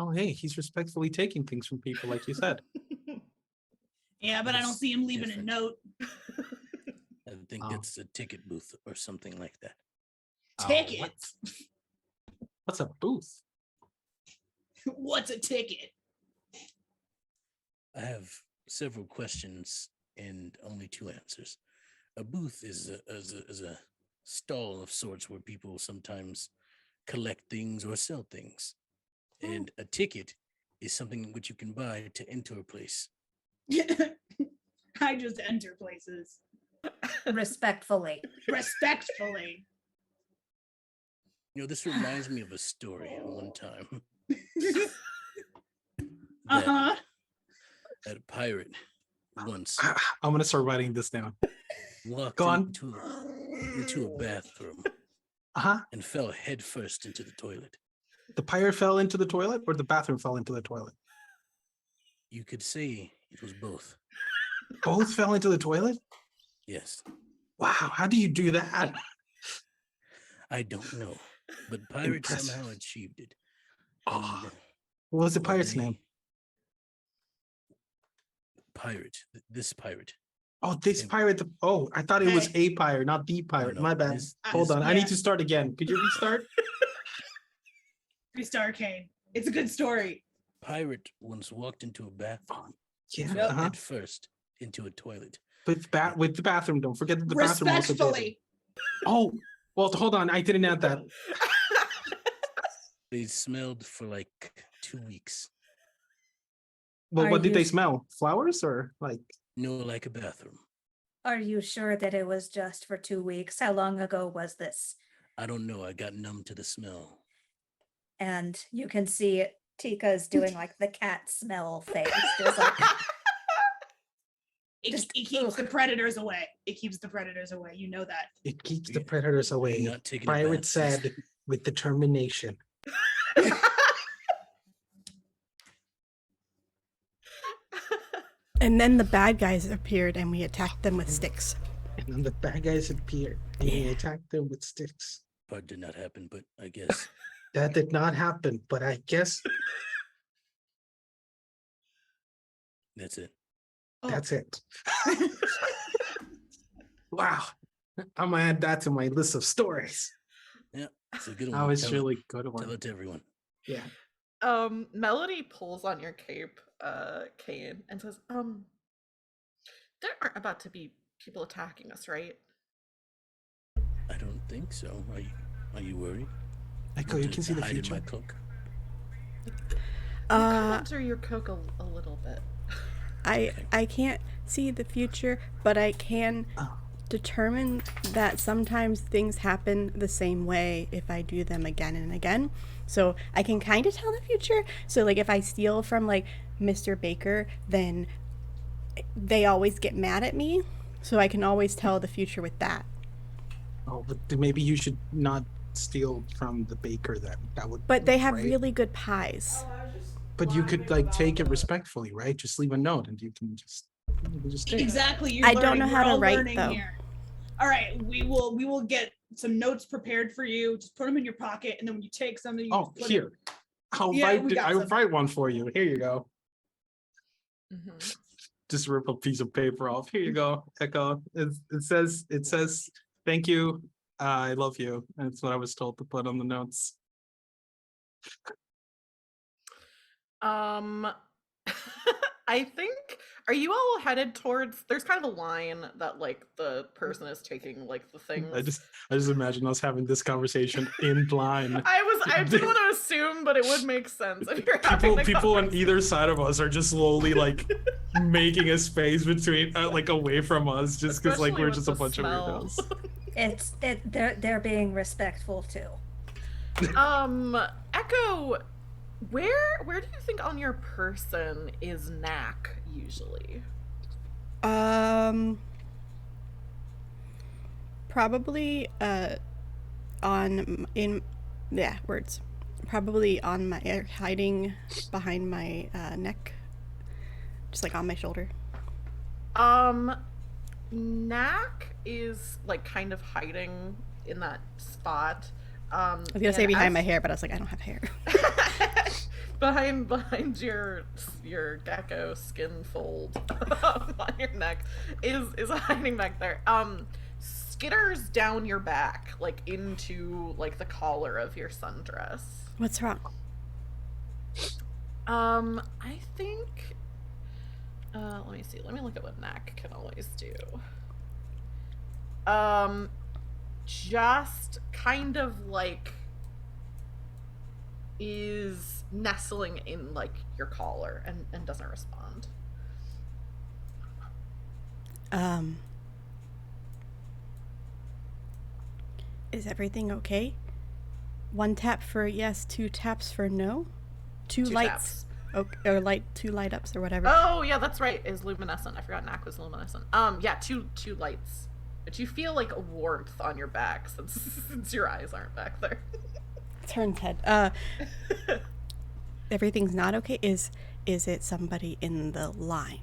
Oh, hey, he's respectfully taking things from people, like you said. Yeah, but I don't That's see him leaving different. a note. I think Oh. that's a ticket booth or something like that. Tickets. What's a booth? What's a ticket? I have several questions and only 2 answers. A booth is a stall of sorts where people sometimes collect things or sell things. And a ticket is something which you can buy to enter a place. I just enter places. Respectfully. Respectfully. You know, this reminds me of a story one time. Uh-huh. That a pirate once I'm gonna start writing this down. walked Go on. into a bathroom Uh-huh. and fell headfirst into the toilet. The pirate fell into the toilet, or the bathroom fell into the toilet? You could say it was both. Both fell into the toilet? Yes, Wow, how do you do that? I don't know, but pirate Impressive. somehow achieved it. Oh, And, what was the one pirate's day- name? Pirate. This pirate. Oh, this Him. pirate. Oh, I thought it was Hey. a pirate, not the pirate. no, My bad. this- Hold this- on, I yeah. need to start again. Could you restart? Three-star Kane. It's a good story. Pirate once walked into a bathroom. Yeah. Yep. Uh-huh. Head first into a toilet. With the bathroom. Don't forget that the bathroom also did it. Respectfully. Oh, well, hold on. I didn't add that. They smelled for like 2 weeks. Well, Are what did you they s- smell? Flowers or like? No, like a bathroom. Are you sure that it was just for 2 weeks? How long ago was this? I don't know. I got numb to the smell. And you can see Tika's doing like the cat smell face. Just like, Just- it keeps ugh. the predators away. It keeps the predators away. You know that. It keeps You- the predators you're away. not taking a Pirate bath. said with determination. And then the bad guys appeared and we attacked them with sticks. And then the bad guys appeared and we attacked them with sticks. Part did not happen, but I guess That did not happen, but I guess that's it. Oh, that's it. Wow. I'm gonna add that to my list of stories. Yeah, it's a good one. That was Tell really good Tell one. it to everyone. Yeah. Melody pulls on your cape, Kane, and says, there aren't about to be people attacking us, right? I don't think so. Are you worried? Echo, you can see the Hide in future. my cloak. You come under your coat a little bit. I can't see the future, but I can Oh. determine that sometimes things happen the same way if I do them again and again. So I can kind of tell the future. So like if I steal from like Mr. Baker, then they always get mad at me. So I can always tell the future with that. Oh, but then maybe you should not steal from the baker then. That would But they have right? really good pies. But you could like take it respectfully, right? Just leave a note and you can just take it. exactly. You're I don't learning. know We're how to all write, learning though. Here. All right, we will get some notes prepared for you. Just put them in your pocket, and then when you take something, you Oh, just put here. I'll Yeah, write we got I'll some. write one for you. Here you go. Mhm. Just rip a piece of paper off. Here you go, Echo. It says thank you. I love you. That's what I was told to put on the notes. I think, are you all headed towards, there's kind of a line that like the person is taking like the things. I just imagine us having this conversation in blind. I didn't want to assume, but it would make sense if you're having the People on conversation. either side of us are just slowly like making a space between like away from us just because like Especially we're with just a the bunch smell. of weirdos. They're being respectful too. Echo, where do you think on your person is Knack usually? Probably probably on my hiding behind my neck, just like on my shoulder. Knack is like kind of hiding in that spot. I was gonna say and behind as- my hair, but I was like, I don't have hair. behind your gecko skin fold on your neck is hiding back there. Skitters down your back, like into like the collar of your sundress. What's wrong? I think. Let me see. Let me look at what Knack can always do. Just kind of like is nestling in like your collar and doesn't respond. Is everything okay? 1 tap for yes, 2 taps for no? 2 Two lights. taps. Or light 2 light ups or whatever. Oh yeah, that's right. Is luminescent. I forgot Knack was luminescent. Yeah, two lights. But you feel like a warmth on your back since your eyes aren't back there. Turns head. Everything's not okay. Is it somebody in the line?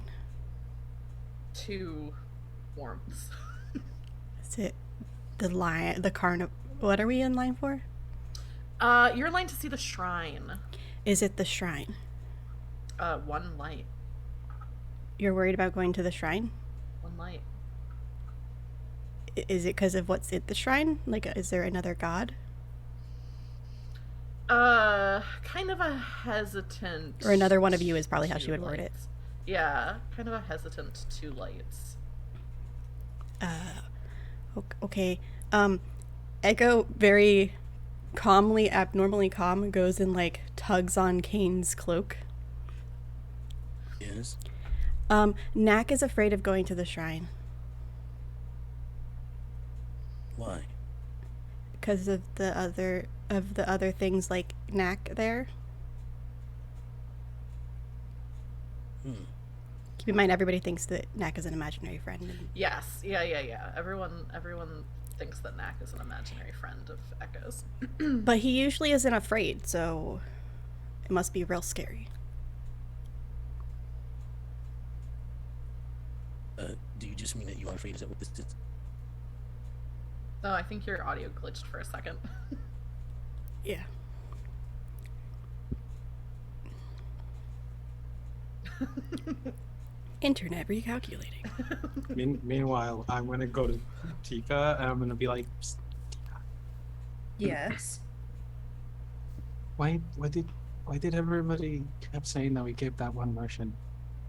2 warmths. Is it the line, the carnival? What are we in line for? You're in line to see the shrine. Is it the shrine? 1 light. You're worried about going to the shrine? 1 light. Is it because of what's at the shrine? Like, is there another god? Kind of a hesitant. Or another one of you is probably how she 2 would word it. lights. Yeah, kind of a hesitant 2 lights. Okay. Echo very calmly, abnormally calm, goes and like tugs on Kane's cloak. Yes. Knack is afraid of going to the shrine Why? because of the other things like Knack there. Keep in mind, everybody thinks that Knack is an imaginary friend. And Yes, yeah. Everyone thinks that Knack is an imaginary friend of Echo's. but he usually isn't afraid, so it must be real scary. Do you just mean that you are afraid? Is that what this is? Oh, I think your audio glitched for a second. Yeah. Internet recalculating. Meanwhile, I'm gonna go to Tika and I'm gonna be like, "Psst, Yes. why did everybody kept saying that we gave that one Martian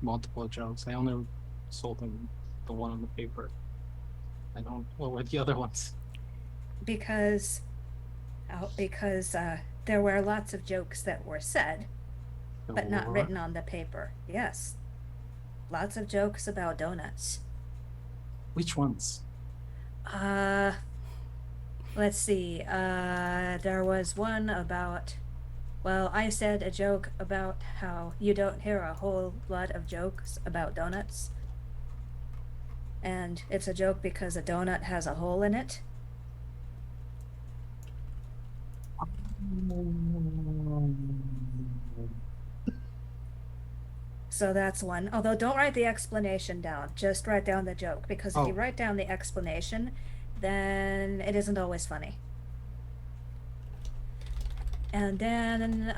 multiple jokes? I only sold him the one on the paper. I don't. What were the other ones? Because there were lots of jokes that were said, but not Or- written on the paper. Yes. Lots of jokes about donuts. Which ones? Let's see. There was one about, well, I said a joke about how you don't hear a whole lot of jokes about donuts. And it's a joke because a donut has a hole in it. So that's one. Although don't write the explanation down, just write down the joke, because if you Oh. write down the explanation, then it isn't always funny. And then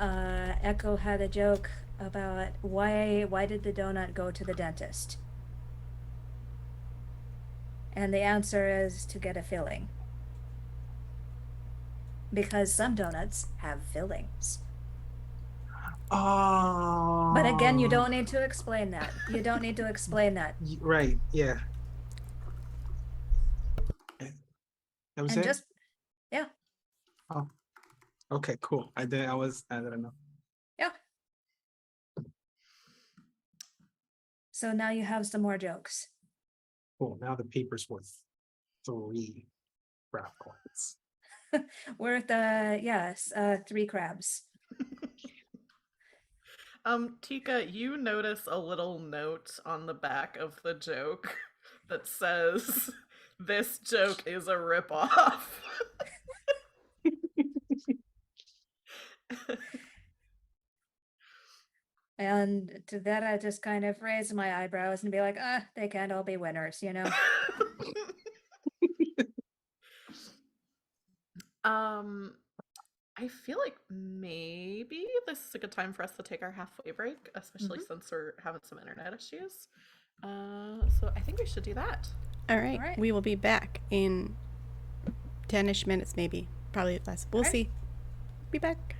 Echo had a joke about why did the donut go to the dentist? And the answer is to get a filling. Because some donuts have fillings. Oh. But again, you don't need to explain that. You don't need to explain that. Right. Yeah. That was And it. just, yeah, Oh. Okay. Cool. I didn't know. yeah. So now you have some more jokes. Cool. Now the paper's worth 3 craft coins. Worth, yes, 3 crabs. Tika, you notice a little note on the back of the joke that says, "This joke is a ripoff." And to that, I just kind of raise my eyebrows and be like, they can't all be winners, you know? I feel like maybe this is a good time for us to take our halfway break, especially since we're having some internet issues. So I think we should do that. All right. All right. We will be back in 10-ish minutes, maybe. Probably less. We'll All right. see. Be back.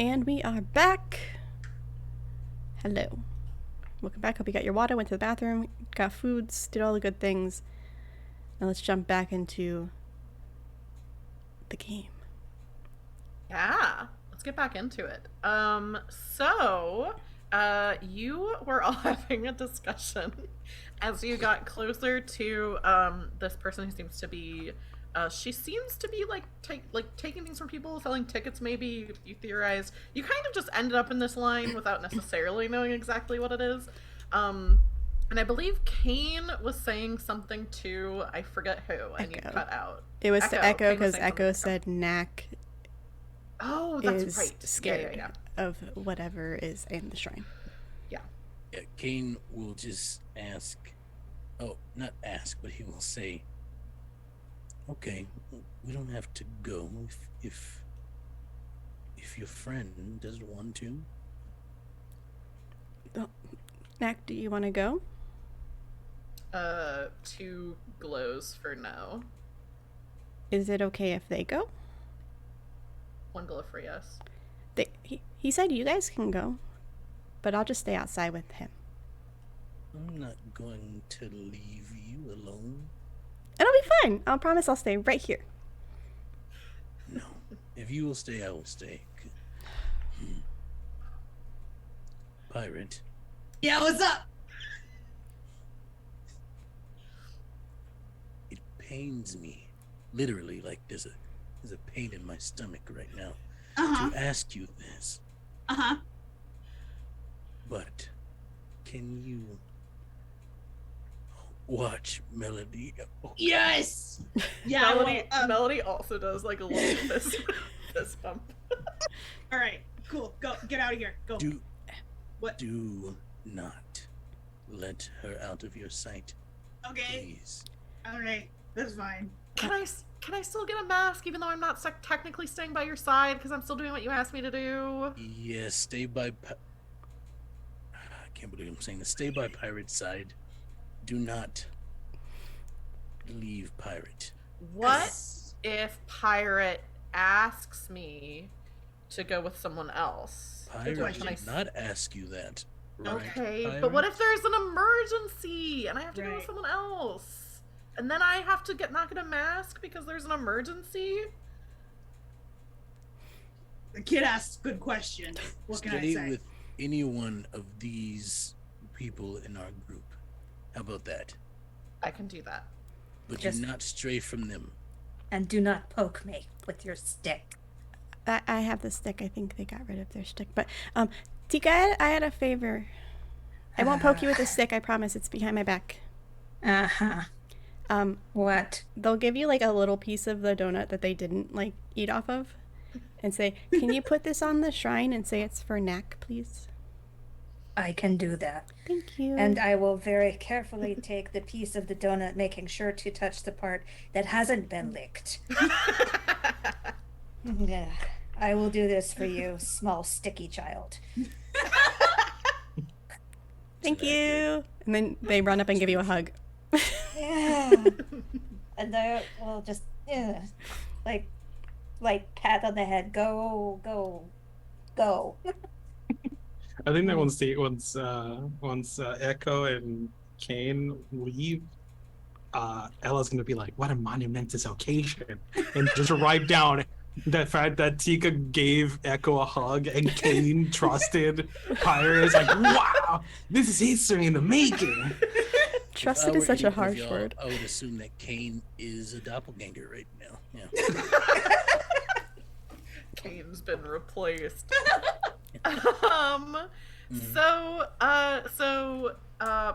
And we are back. Hello. Welcome back. Hope you got your water, went to the bathroom, got foods, did all the good things. Now let's jump back into the game. Yeah, let's get back into it. You were all having a discussion as you got closer to this person who seems to be she seems to be like taking things from people, selling tickets. Maybe you theorized you kind of just ended up in this line without necessarily knowing exactly what it is. And I believe Kane was saying something to, I forget who, and you Echo. cut out. It was to Echo Kane was because saying Echo something said Knack Oh, that's is right. scared Yeah. of whatever is in the shrine. Yeah, Kane will just ask. Oh, not ask, but he will say, "Okay, we don't have to go if your friend doesn't want to." Knack, do you want to go? 2 glows for no. Is it okay if they go? 1 glow for yes. He said you guys can go, but I'll just stay outside with him. I'm not going to leave you alone. It'll be fine. I'll promise I'll stay right here. No, if you will stay, I will stay. Pirate. Yeah, what's up? It pains me, literally, like there's a pain in my stomach right now to ask you this. But can you watch Melody? Oh, Yes. Yeah. Melody also does like a little fist bump. All right. Cool. Go. Get out of here. Go. What? Do not let her out of your sight. Okay. Please. All right. That's fine. Can I still get a mask even though I'm not technically staying by your side because I'm still doing what you asked me to do? Yes, stay by. I can't believe I'm saying this. Stay by Pirate's side. Do not leave Pirate. What if Pirate asks me to go with someone else? Pirate did not ask you that. Right, okay, Pirate? but what if there's an emergency and I have to go with someone else? And then I have to not get a mask because there's an emergency? The kid asks good questions. What can I Stay say? with any one of these people in our group. How about that? I can do that. But Just- do not stray from them. And do not poke me with your stick. I have the stick. I think they got rid of their stick. But Tika, I had a favor. I won't poke you with a stick. I promise. It's behind my back. Uh-huh. What? They'll give you like a little piece of the donut that they didn't like eat off of, and say, "Can you put this on the shrine and say it's for Knack, please?" I can do that. Thank you. And I will very carefully take the piece of the donut, making sure to touch the part that hasn't been licked. Yeah, I will do this for you, small sticky child. Thank you. And then they run up and give you a hug. Yeah. And I will just, like pat on the head. Go, go, go. I think that once Echo and Kane leave, Ella's gonna be like, "What a monumentous occasion!" and just write down the fact that Tika gave Echo a hug and Kane trusted Pirate. It's like, wow, this is history in the making. Trusted is such a harsh word. I would assume that Kane is a doppelganger right now. Yeah. Kane's been replaced.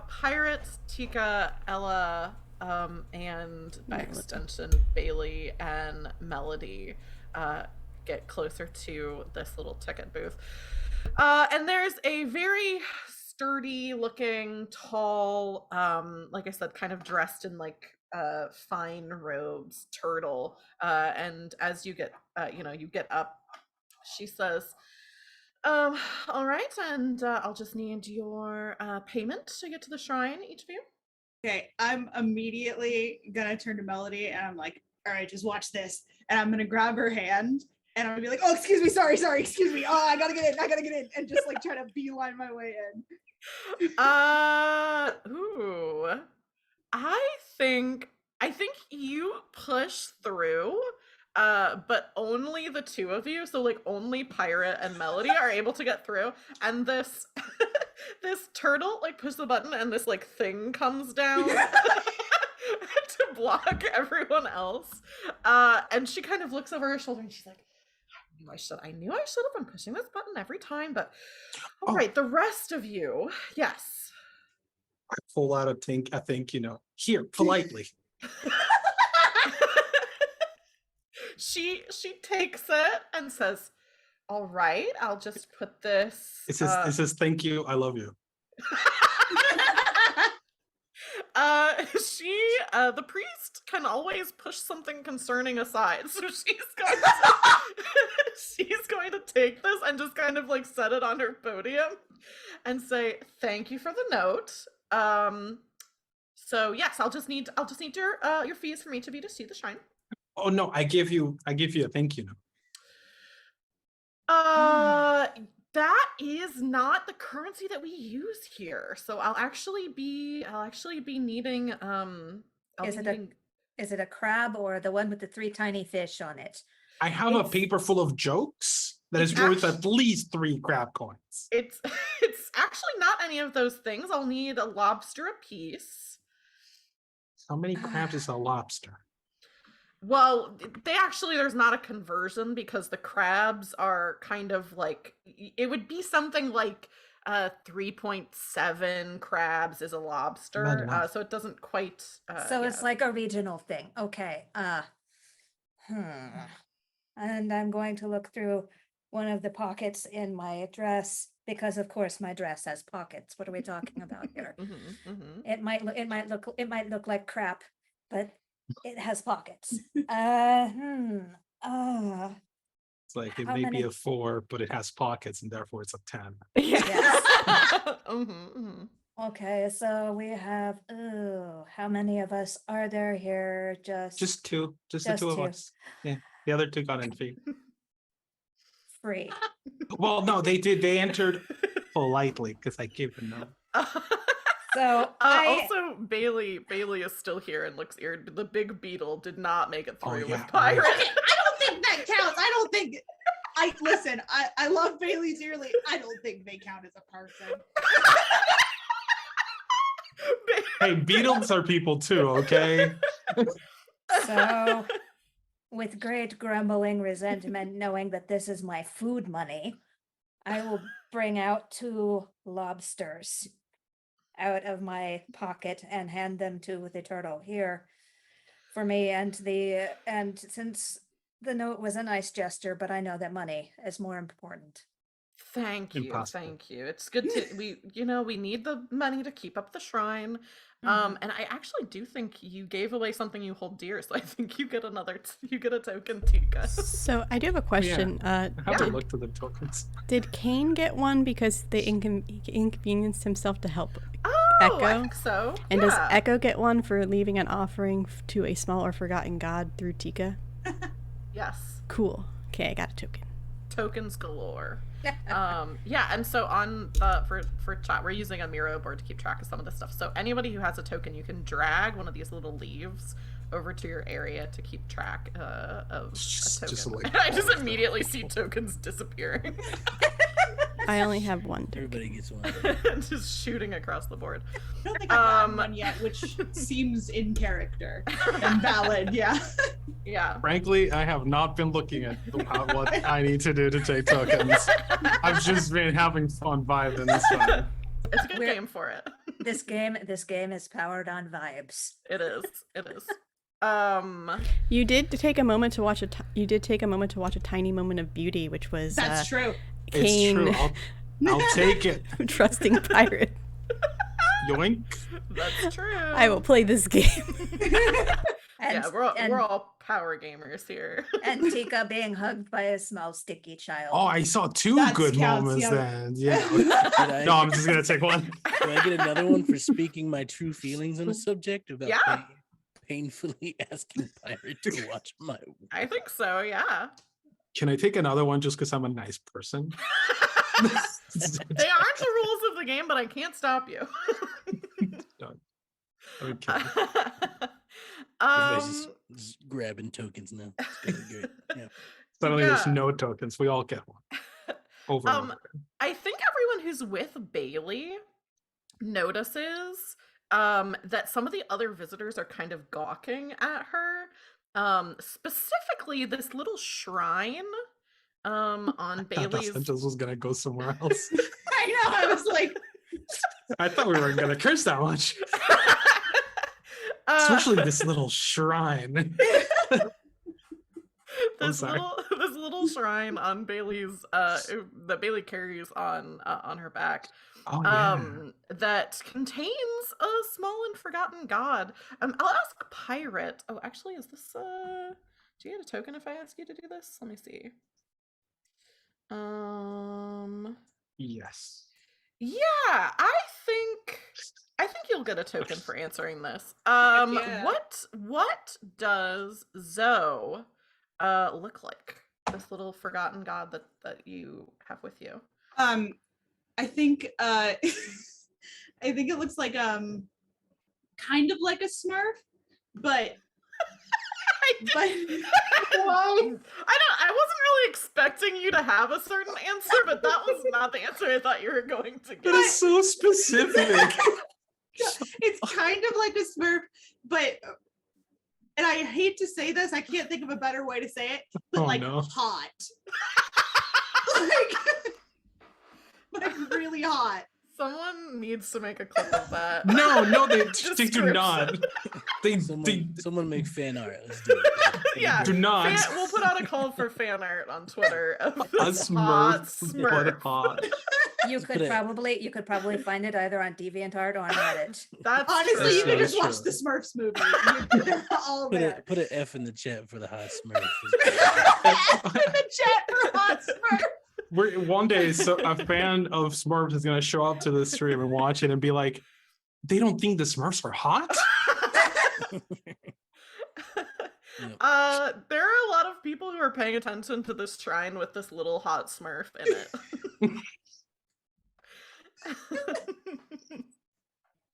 Pirates, Tika, Ella, and by extension Bailey and Melody get closer to this little ticket booth. And there's a very sturdy looking, tall, like I said, kind of dressed in like fine robes, turtle. And as you get you get up, she says, all right, and I'll just need your payment to get to the shrine, each of you. Okay, I'm immediately gonna turn to Melody and I'm like, all right, just watch this. And I'm gonna grab her hand and I'm gonna be like, oh, excuse me, sorry, excuse me. Oh, I gotta get in, and just like try to beeline my way in. Ooh. I think you push through, but only the two of you, so like only Pirate and Melody are able to get through. And this this turtle like pushes the button and this like thing comes down to block everyone else. And she kind of looks over her shoulder and she's like, I knew I should have been pushing this button every time, but all right, the rest of you, yes. I pull out a think, here, politely. She takes it and says, all right, I'll just put this. It says thank you, I love you. The priest can always push something concerning aside, so she's going to take this and just kind of like set it on her podium and say, thank you for the note. So yes, I'll just need your fees for me to be to see the shrine. Oh no, I give you a thank you note. That is not the currency that we use here. So I'll actually be needing Is it a crab or the one with the 3 tiny fish on it? I have a paper full of jokes that is worth at least 3 crab coins. It's actually not any of those things. I'll need a lobster apiece. How many crabs is a lobster? Well, there's not a conversion because the crabs are kind of like, it would be something like 3.7 crabs is a lobster. So it doesn't quite. It's like a regional thing. Okay. And I'm going to look through one of the pockets in my dress because, of course, my dress has pockets. What are we talking about here? It might look like crap, but it has pockets. It's like it may be a 4, but it has pockets, and therefore it's a 10. Yes. Okay, so we have. How many of us are there here? Just 2. Just the 2 of us. Yeah, the other 2 got in fee. Free. Well, no, they did. They entered politely because I gave them no. So also Bailey is still here and looks irritated. The big beetle did not make it through with Pirate. I don't think that counts. I don't think. Listen. I love Bailey dearly. I don't think they count as a person. Hey, beetles are people too, okay? So, with great grumbling resentment, knowing that this is my food money, I will bring out 2 lobsters out of my pocket and hand them to the turtle. Here for me, and since the note was a nice gesture, but I know that money is more important. Thank you. Impossible. Thank you. It's good to we need the money to keep up the shrine. And I actually do think you gave away something you hold dear, so I think you get a token, Tika. So I do have a question. I haven't looked at the tokens. Did Kane get one because they inconvenienced himself to help Echo? I think so. And does Echo get one for leaving an offering to a small or forgotten god through Tika? Yes. Cool. Okay, I got a token. Tokens galore. And so on for chat, we're using a Miro board to keep track of some of this stuff. So anybody who has a token, you can drag one of these little leaves over to your area to keep track of a token. I just immediately see tokens disappearing. I only have one token. Everybody gets one. Just shooting across the board. I don't think I've gotten one yet, which seems in character and valid. Yeah. Yeah. Frankly, I have not been looking at what I need to do to take tokens. I've just been having fun vibing this time. It's a good game for it. This game is powered on vibes. It is. You did take a moment to watch a tiny moment of beauty, which was That's true. Kane. It's true. I'll take it. Trusting Pirate. Yoink. That's true. I will play this game. We're all power gamers here. And Tika being hugged by a small sticky child. Oh, I saw 2 good moments then. Yeah. No, I'm just gonna take one. Do I get another one for speaking my true feelings on a subject about painfully asking Pirate to watch my? I think so. Yeah. Can I take another one just because I'm a nice person? They aren't the rules of the game, but I can't stop you. Okay. Everybody's just grabbing tokens now. It's gonna be great. Yeah. Suddenly there's Yeah. no tokens. We all get one. Over and over again. I think everyone who's with Bailey notices that some of the other visitors are kind of gawking at her. Specifically this little shrine on I thought Bailey's. Sanchez was gonna go somewhere else. I know. I was like, I thought we weren't gonna curse that much. Uh, Especially this little shrine. this sorry. little shrine on Bailey's that Bailey carries on her back. Oh yeah. That contains a small and forgotten god. I'll ask Pirate. Oh, actually, is this do you get a token if I ask you to do this? Let me see. Yes. Yeah, I think you'll get a token for answering this. Yeah. What does Zoe look like? This little forgotten god that you have with you. I think I think it looks like kind of like a Smurf, but I wasn't really expecting you to have a certain answer, but that was not the answer I thought you were going to That get. is so specific. it's kind of like a Smurf, but and I hate to say this, I can't think of a better way to say it, but Oh, like no. hot. like really hot. Someone needs to make a clip of that. No, they do not. They Someone make fan art. Let's do it. Yeah. do not. We'll put out a call for fan art on Twitter of A this hot Smurf. Smurf. Hot. You put could it- probably find it either on DeviantArt or on Reddit. That's Honestly, true. you could That's just watch true. the Smurfs movie. They're all there. Put an F in the chat for the hot Smurf. In the chat for hot Smurf. One day, so a fan of Smurfs is gonna show up to the stream and watch it and be like, "They don't think the Smurfs are hot." There are a lot of people who are paying attention to this shrine with this little hot Smurf in it.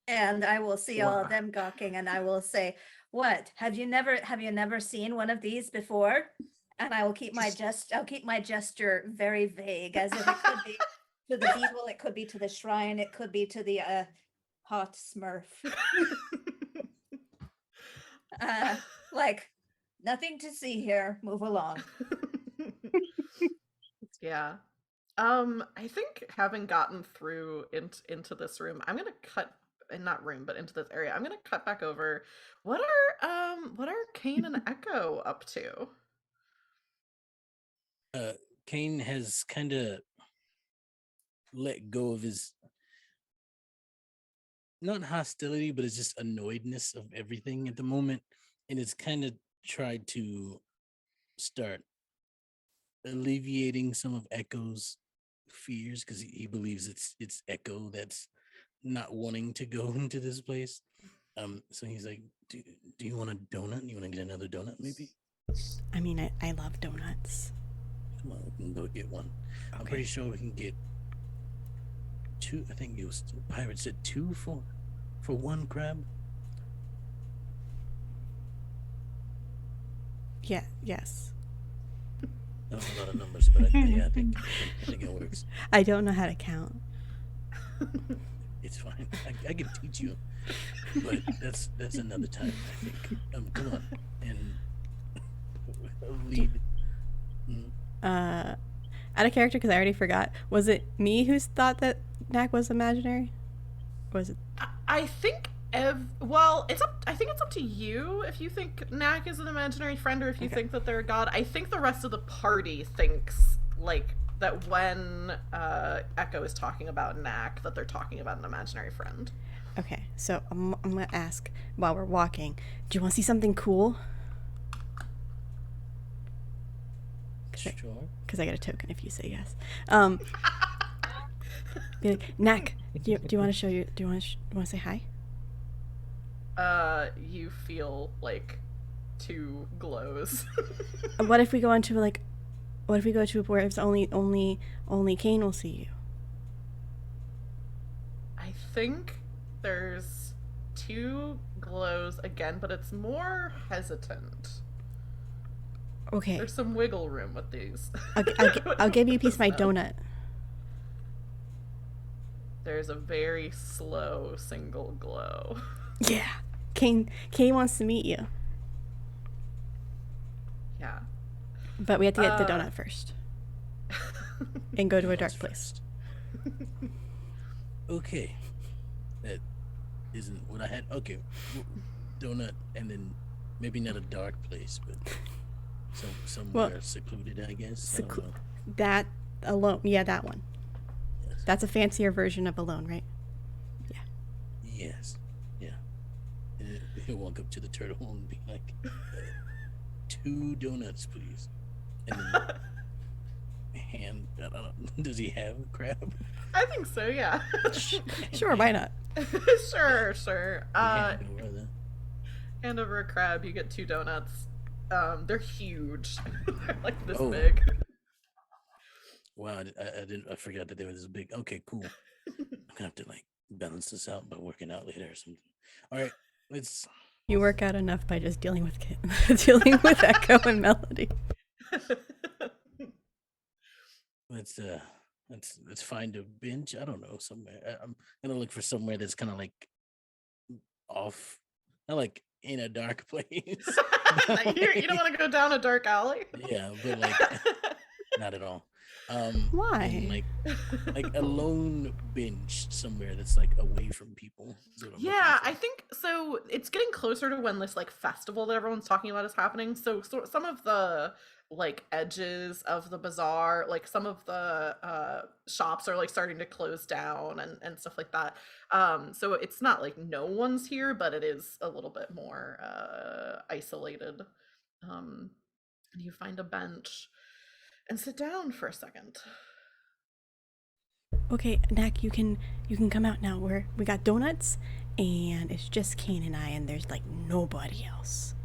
And I will see all Wow. of them gawking, and I will say, "What? Have you never seen one of these before?" And I will keep my gesture very vague, as if it could be to the beetle, it could be to the shrine, it could be to the hot Smurf. Like, nothing to see here. Move along. Yeah. I think having gotten through into this room, I'm gonna cut not room, but into this area. I'm gonna cut back over. What are Kane and Echo up to? Kane has kind of let go of his not hostility, but it's just annoyedness of everything at the moment, and it's kind of tried to start alleviating some of Echo's fears because he believes it's Echo that's not wanting to go into this place. So he's like, do you want a donut? You want to get another donut, maybe? I mean, I love donuts. Come on, we can go get one. I'm Okay. pretty sure we can get two. I think it was Pirate said two for one crab. Yeah, yes. That was a lot of numbers, but I think it works. I don't know how to count. It's fine. I can teach you, but that's another time. I think. Come on and lead. Out of character, because I already forgot. Was it me who thought that Knack was imaginary? Or was it? I think I think it's up to you if you think Knack is an imaginary friend or if you Okay. think that they're a god. I think the rest of the party thinks like that when Echo is talking about Knack, that they're talking about an imaginary friend. Okay, so I'm gonna ask while we're walking. Do you want to see something cool? Sure. Because I get a token if you say yes. Be like, Knack, do you want to show you? Do you want to say hi? You feel like two glows. What if we go into like What if we go to a where it's only Kane will see you? I think there's 2 glows again, but it's more hesitant. Okay. There's some wiggle room with these. I'll give you a piece of my With this donut. There's a very slow single glow. Yeah. Kane wants to meet you. Yeah. But we have to get the donut first. And go to a dark Donut's place. first. Okay. That isn't what I had. Okay. Donut, and then maybe not a dark place, but somewhere secluded, I guess. I don't know. That alone. Yeah, that one. Yes. That's a fancier version of alone, right? Yes. Yeah. And he'll walk up to the turtle and be like, 2 donuts, please. And then hand, I don't know, does he have a crab? I think so, yeah. Sure, why not? Sure. Hand over the- Hand over a crab, you get 2 donuts. They're huge. They're like this Oh. big. Wow, I forgot that they were this big. Okay, cool. I'm gonna have to like balance this out by working out later or something. All right, let's. You work out enough by just dealing with dealing with echo and melody. Let's find a bench. I don't know, somewhere. I'm gonna look for somewhere that's kind of like off, not like in a dark place. You don't want to go down a dark alley? Yeah, but like not at all. Why? and, like a lone bench somewhere that's like away from people. is what I'm looking Yeah, for. I think so. It's getting closer to when this like festival that everyone's talking about is happening. So some of the like edges of the bazaar, like some of the shops are like starting to close down and stuff like that. So it's not like no one's here, but it is a little bit more isolated. And you find a bench and sit down for a second. Okay, Nak, you can come out now. We got donuts, and it's just Kane and I, and there's like nobody else.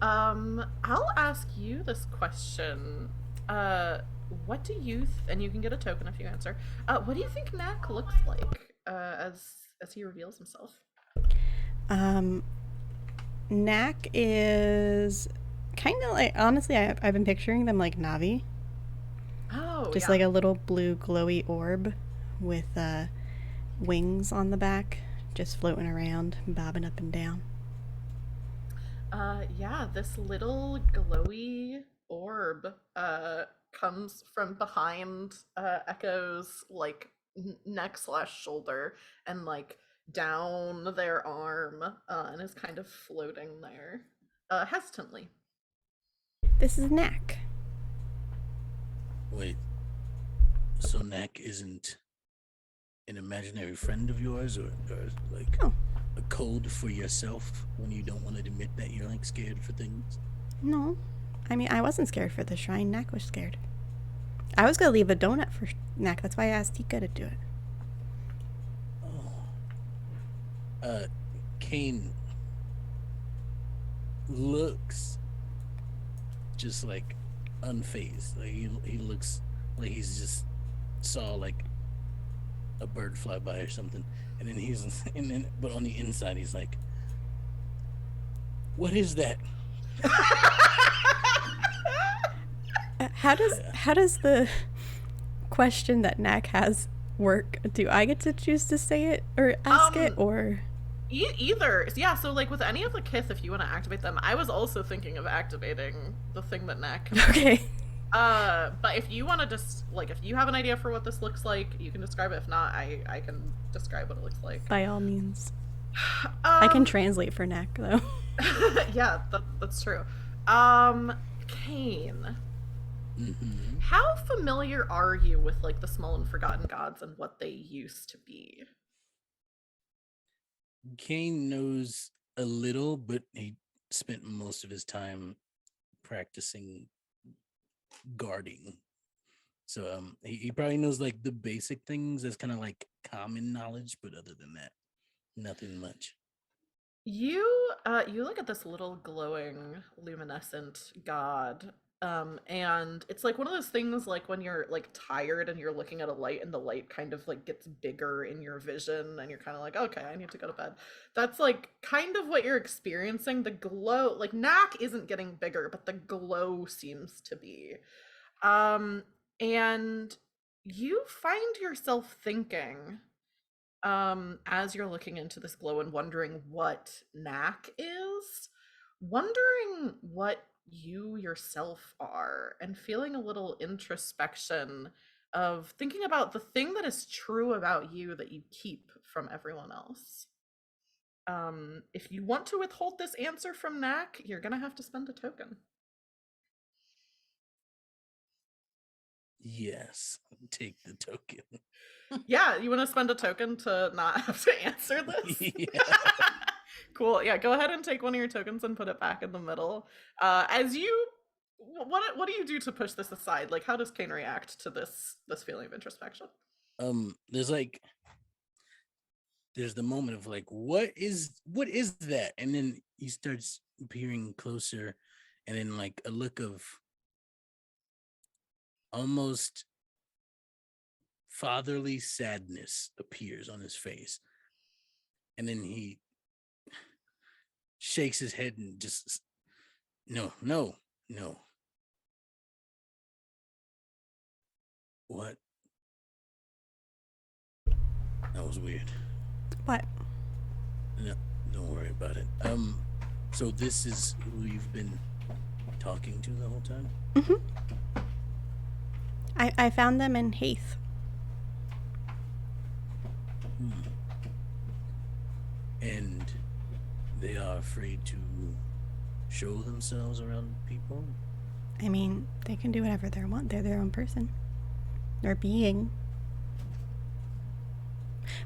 I'll ask you this question. What do you and you can get a token if you answer. What do you think Nak looks like as he reveals himself? Nak is kind of like, honestly, I've been picturing them like Navi. Oh, Just yeah. like a little blue glowy orb with wings on the back, just floating around, bobbing up and down. Yeah, this little glowy orb comes from behind Echo's like neck/shoulder and like down their arm and is kind of floating there hesitantly. This is Nak. Wait, so Nak isn't an imaginary friend of yours, or like Oh. a code for yourself when you don't want to admit that you're like scared for things? No. I mean, I wasn't scared for the shrine. Nak was scared. I was going to leave a donut for Nak. That's why I asked Tika to do it. Oh. Kane looks just like unfazed. Like he looks like he's just saw like a bird fly by or something, and then but on the inside he's like, "What is that?" How does the question that Nak has work? Do I get to choose to say it or ask it, or Either. Yeah, so like with any of the Kith, if you want to activate them, I was also thinking of activating the thing that Nak can okay? but if you want to just like, if you have an idea for what this looks like, you can describe it. If not, I can describe what it looks like. By all means. I can translate for Nak though. Yeah, that's true. Kane, Mm-hmm. how familiar are you with like the small and forgotten gods and what they used to be? Kane knows a little, but he spent most of his time practicing guarding. So he probably knows like the basic things as kind of like common knowledge, but other than that, nothing much. You look at this little glowing luminescent god And it's like one of those things like when you're like tired and you're looking at a light and the light kind of like gets bigger in your vision and you're kind of like, okay, I need to go to bed. That's like kind of what you're experiencing. The glow, like Knack isn't getting bigger, but the glow seems to be. And you find yourself thinking, as you're looking into this glow and wondering what Knack is, wondering what you yourself are, and feeling a little introspection of thinking about the thing that is true about you that you keep from everyone else. If you want to withhold this answer from Knack, you're gonna have to spend a token. Yes, take the token. Yeah, you want to spend a token to not have to answer this? Yeah. Cool. Yeah, go ahead and take one of your tokens and put it back in the middle. As you, what do you do to push this aside? Like, how does Kane react to this feeling of introspection? There's the moment of like, what is that? And then he starts peering closer, and then like a look of almost fatherly sadness appears on his face. And then he shakes his head and just, no. What? That was weird. What? No, don't worry about it. So this is who you've been talking to the whole time? Mm-hmm. I found them in Heath. And they are afraid to show themselves around people? I mean, they can do whatever they want. They're their own person. Or being.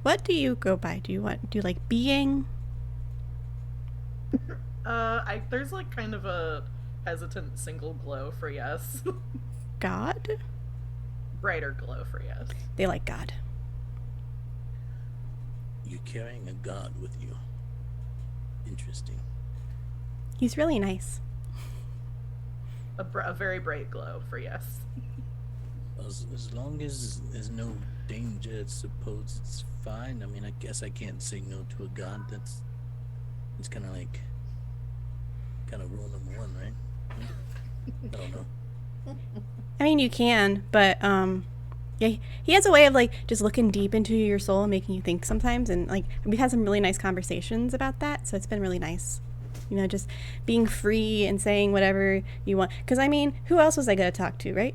What do you go by? Do you like being? There's like kind of a hesitant single glow for yes. God? Brighter glow for yes. They like God. You're carrying a god with you. Interesting. He's really nice. A very bright glow for yes. As long as there's no danger, I suppose it's fine. I mean, I guess I can't say no to a god. It's kind of like rule number one, right? I don't know. I mean, you can, but yeah, he has a way of like just looking deep into your soul and making you think sometimes, and like we've had some really nice conversations about that, so it's been really nice. You know, just being free and saying whatever you want. Because I mean, who else was I gonna talk to, right?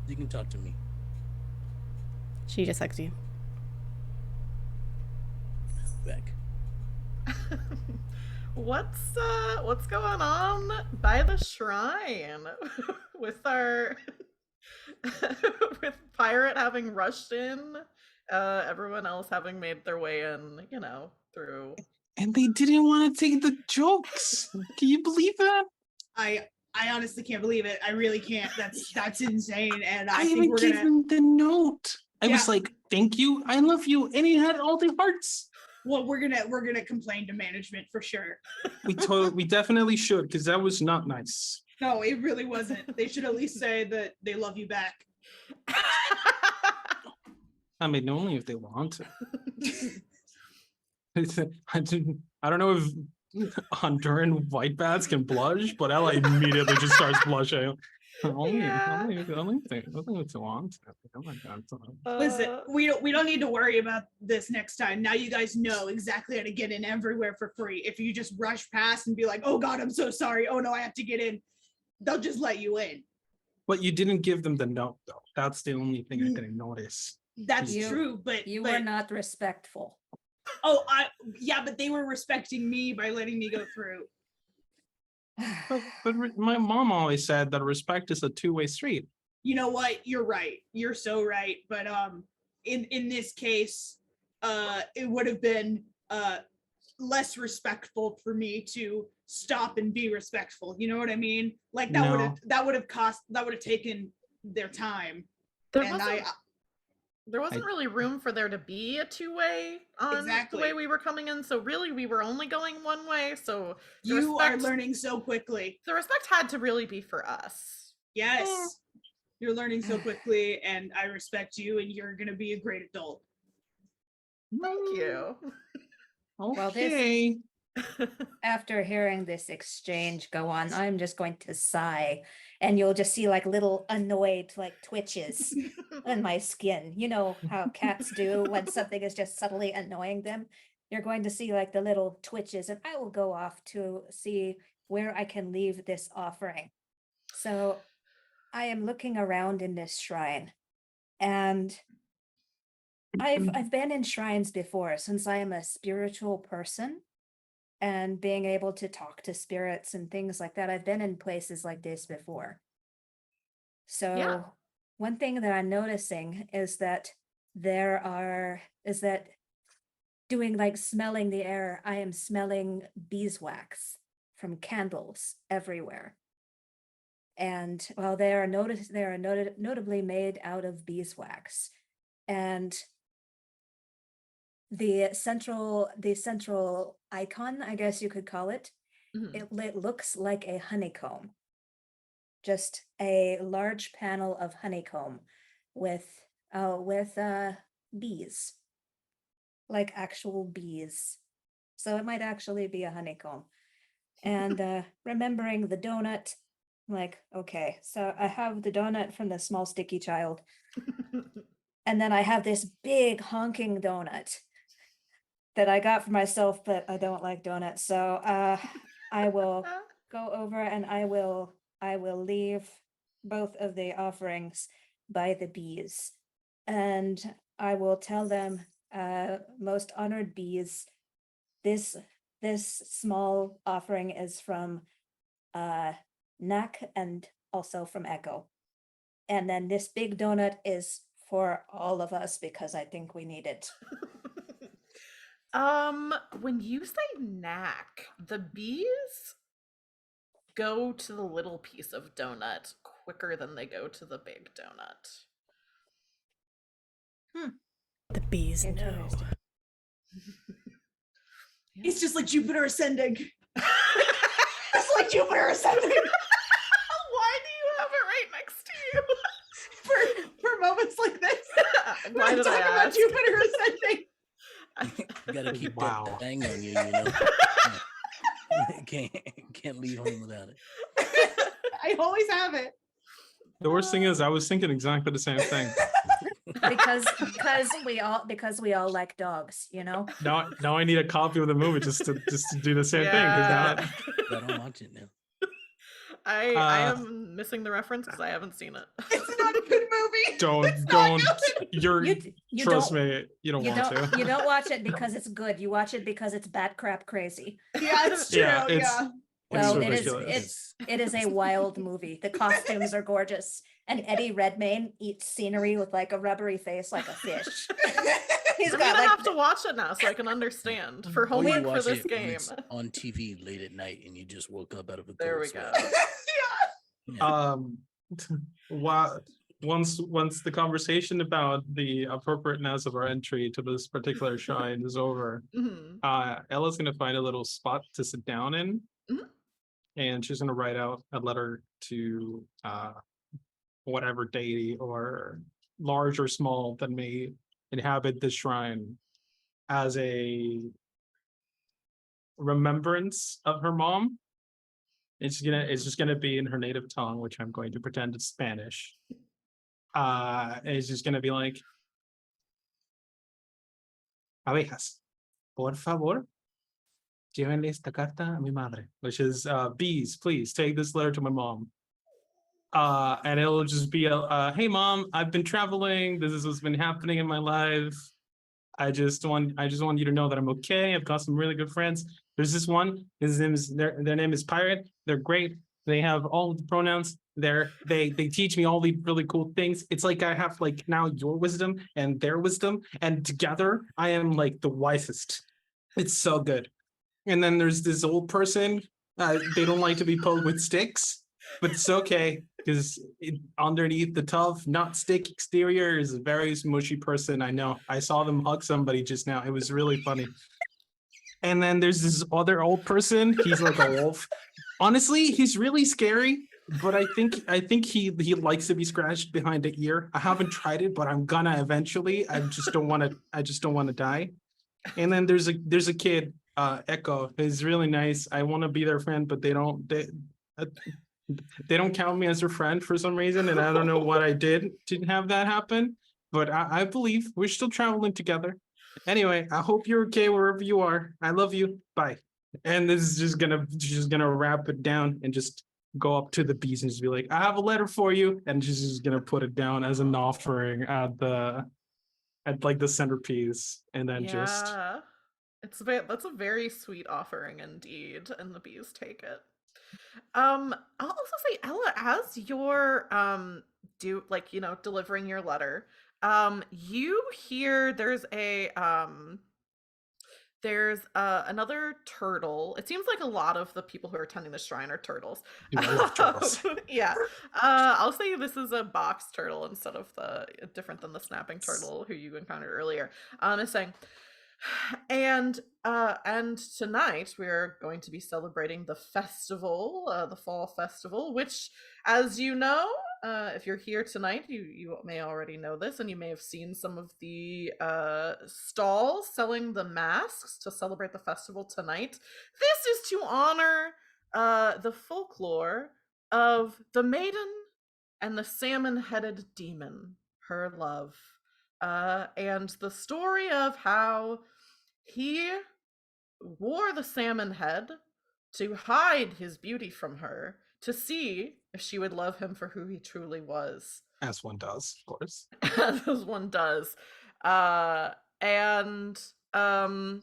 You can talk to me. She just hugs you. Back. What's going on by the shrine with our with Pirate having rushed in, everyone else having made their way in, you know, through. And they didn't want to take the jokes. Can you believe that? I honestly can't believe it. I really can't. That's insane. And I I think even we're gave gonna. them the note. I Yeah. was like, "Thank you, I love you," and he had all the hearts. Well, we're gonna complain to management for sure. We definitely should, because that was not nice. No, it really wasn't. They should at least say that they love you back. I mean, only if they want to. I don't know if Honduran white bats can blush, but Ella immediately just starts blushing. Only if they want to. Oh my God. Listen, we don't need to worry about this next time. Now you guys know exactly how to get in everywhere for free. If you just rush past and be like, "Oh God, I'm so sorry. Oh no, I have to get in," they'll just let you in. But you didn't give them the note, though. That's the only thing I didn't notice. That's true, but You were not respectful. Oh, but they were respecting me by letting me go through. But my mom always said that respect is a two-way street. You know what? You're right. You're so right. But in this case, it would have been less respectful for me to stop and be respectful. You know what I mean? Like that would have taken their time. There and wasn't, There wasn't really room for there to be a two-way on Exactly. the way we were coming in, so really we were only going one way. So you are learning so quickly. The respect had to really be for us. Yes, you're learning so quickly, and I respect you, and you're gonna be a great adult. Thank you. Well, Okay. After hearing this exchange go on, I'm just going to sigh, and you'll just see like little annoyed like twitches on my skin. You know how cats do when something is just subtly annoying them. You're going to see like the little twitches, and I will go off to see where I can leave this offering. So I am looking around in this shrine, and I've been in shrines before since I am a spiritual person and being able to talk to spirits and things like that. I've been in places like this before. So Yeah. one thing that I'm noticing is that doing like smelling the air, I am smelling beeswax from candles everywhere. And well, they are notably made out of beeswax. And the central icon, I guess you could call it, Mhm. it looks like a honeycomb, just a large panel of honeycomb with bees, like actual bees. So it might actually be a honeycomb. And remembering the donut, I'm like, okay, so I have the donut from the small sticky child, and then I have this big honking donut that I got for myself, but I don't like donuts. So I will go over and I will leave both of the offerings by the bees. And I will tell them, most honored bees, this small offering is from Knack and also from Echo. And then this big donut is for all of us because I think we need it. When you say knack, the bees go to the little piece of donut quicker than they go to the big donut. The bees know. Interesting. It's just like Jupiter ascending. It's like Jupiter ascending. Why do you have it right next to you? for moments like this. Why did I talk about ask? Jupiter ascending. You gotta keep Wow. that bang on you, you know. can't leave home without it. I always have it. The worst thing is, I was thinking exactly the same thing. because we all like dogs, you know. Now I need a copy of the movie just to do the same thing. 'Cause Yeah. I don't watch it now. I am missing the reference because I haven't seen it. It's not a good movie. don't It's not you're You trust don't- me, you don't want to. You don't watch it because it's good. You watch it because it's bat crap crazy. Yeah, it's true. Yeah, Yeah, it's- Well, so it is. ridiculous. It is a wild movie. The costumes are gorgeous, and Eddie Redmayne eats scenery with like a rubbery face, like a fish. He's I'm got gonna like have to watch it now so I can understand for Or you homework for watch this it when game. it's on TV late at night and you just woke up out of a There cold we go. sweat. Yeah. Once the conversation about the appropriateness of our entry to this particular shrine is over, Mhm. Ella's gonna find a little spot to sit down in, Mhm. and she's gonna write out a letter to whatever deity or large or small that may inhabit the shrine as a remembrance of her mom. It's just gonna be in her native tongue, which I'm going to pretend it's Spanish. And it's just gonna be like, abejas, por favor, llévenle esta carta a mi madre, which is bees, please take this letter to my mom. And it'll just be hey mom, I've been traveling. This is what's been happening in my life. I just want you to know that I'm okay. I've got some really good friends. There's this one. Their name is Pirate. They're great. They have all the pronouns. They teach me all the really cool things. It's like I have like now your wisdom and their wisdom, and together I am like the wisest. It's so good. And then there's this old person. They don't like to be poked with sticks. but it's okay because underneath the tough, not stick exterior is a very smushy person. I know. I saw them hug somebody just now. It was really funny. And then there's this other old person. He's like a wolf. Honestly, he's really scary. But I think he likes to be scratched behind the ear. I haven't tried it, but I'm gonna eventually. I just don't want to die. And then there's a kid, Echo. Is really nice. I want to be their friend, but uh, they don't count me as their friend for some reason, and I don't know what I did to have that happen. But I believe we're still traveling together. Anyway, I hope you're okay wherever you are. I love you. Bye. And this is just gonna wrap it down and just go up to the beast and just be like, I have a letter for you, and she's just gonna put it down as an offering at like the centerpiece, and then just Yeah. That's a very sweet offering indeed, and the bees take it. I'll also say, Ella, as you're delivering your letter, you hear there's another turtle. It seems like a lot of the people who are attending the shrine are turtles. I love turtles. Yeah. I'll say this is a box turtle instead of the different than the snapping turtle who you encountered earlier. Is saying, and tonight we're going to be celebrating the festival, the fall festival, which, as you know, if you're here tonight, you may already know this, and you may have seen some of the stalls selling the masks to celebrate the festival tonight. This is to honor the folklore of the maiden and the salmon-headed demon, her love, and the story of how he wore the salmon head to hide his beauty from her, to see if she would love him for who he truly was. as one does, of course. As one does. And the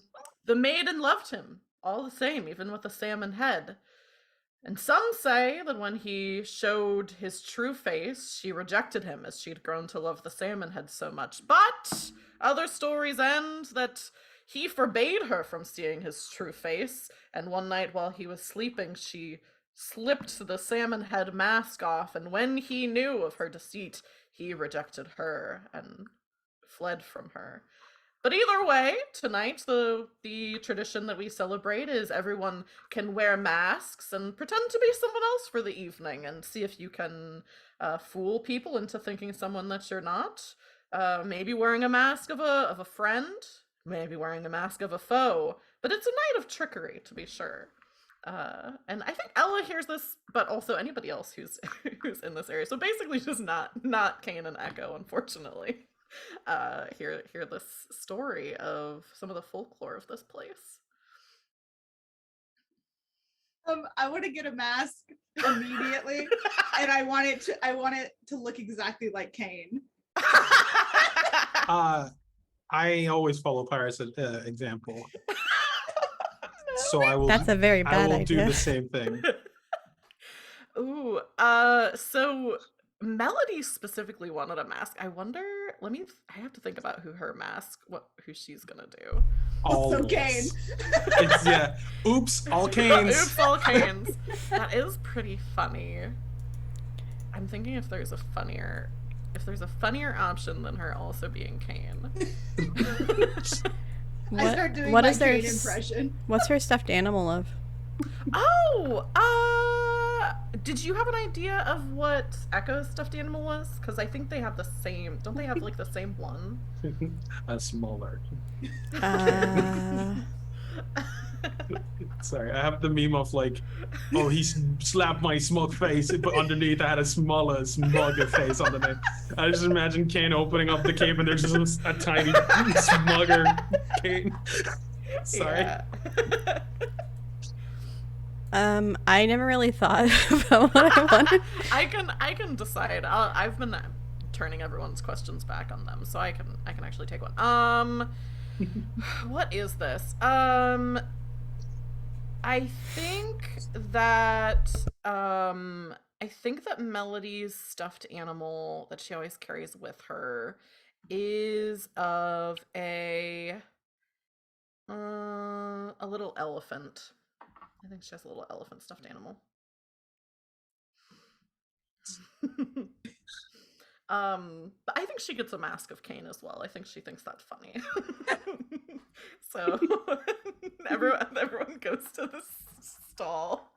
maiden loved him all the same, even with the salmon head. And some say that when he showed his true face, she rejected him as she'd grown to love the salmon head so much. But other stories end that he forbade her from seeing his true face, and one night while he was sleeping, she slipped the salmon head mask off, and when he knew of her deceit, he rejected her and fled from her. But either way, tonight the tradition that we celebrate is everyone can wear masks and pretend to be someone else for the evening, and see if you can fool people into thinking someone that you're not. Maybe wearing a mask of a friend, maybe wearing a mask of a foe. But it's a night of trickery, to be sure. And I think Ella hears this, but also anybody else who's who's in this area. So basically, just not Kane and Echo, unfortunately. Hear this story of some of the folklore of this place. I want to get a mask immediately, and I want it to look exactly like Kane. I always follow Pirate's example, so I will. That's a very I bad will idea. do the same thing. Ooh, so Melody specifically wanted a mask. I wonder. I have to think about who she's gonna do. Also Kane. It's Oops, all Canes. Oops, all Canes. That is pretty funny. I'm thinking if there's a funnier option than her also being Kane. I start doing what my is their Kane impression. What's her stuffed animal of? Oh, did you have an idea of what Echo's stuffed animal was? Because I think they have the same. Don't they have like the same one? A smaller. Sorry, I have the meme of like, oh, he slapped my smug face, but underneath I had a smaller, smugger face underneath. I just imagine Kane opening up the cape and there's just a tiny smugger Kane. Sorry. Yeah. I never really thought about what I wanted. I can decide. I've been turning everyone's questions back on them, so I can actually take one. What is this? I think that Melody's stuffed animal that she always carries with her is of a little elephant. I think she has a little elephant stuffed animal. But I think she gets a mask of Cain as well. I think she thinks that's funny. So everyone goes to the stall.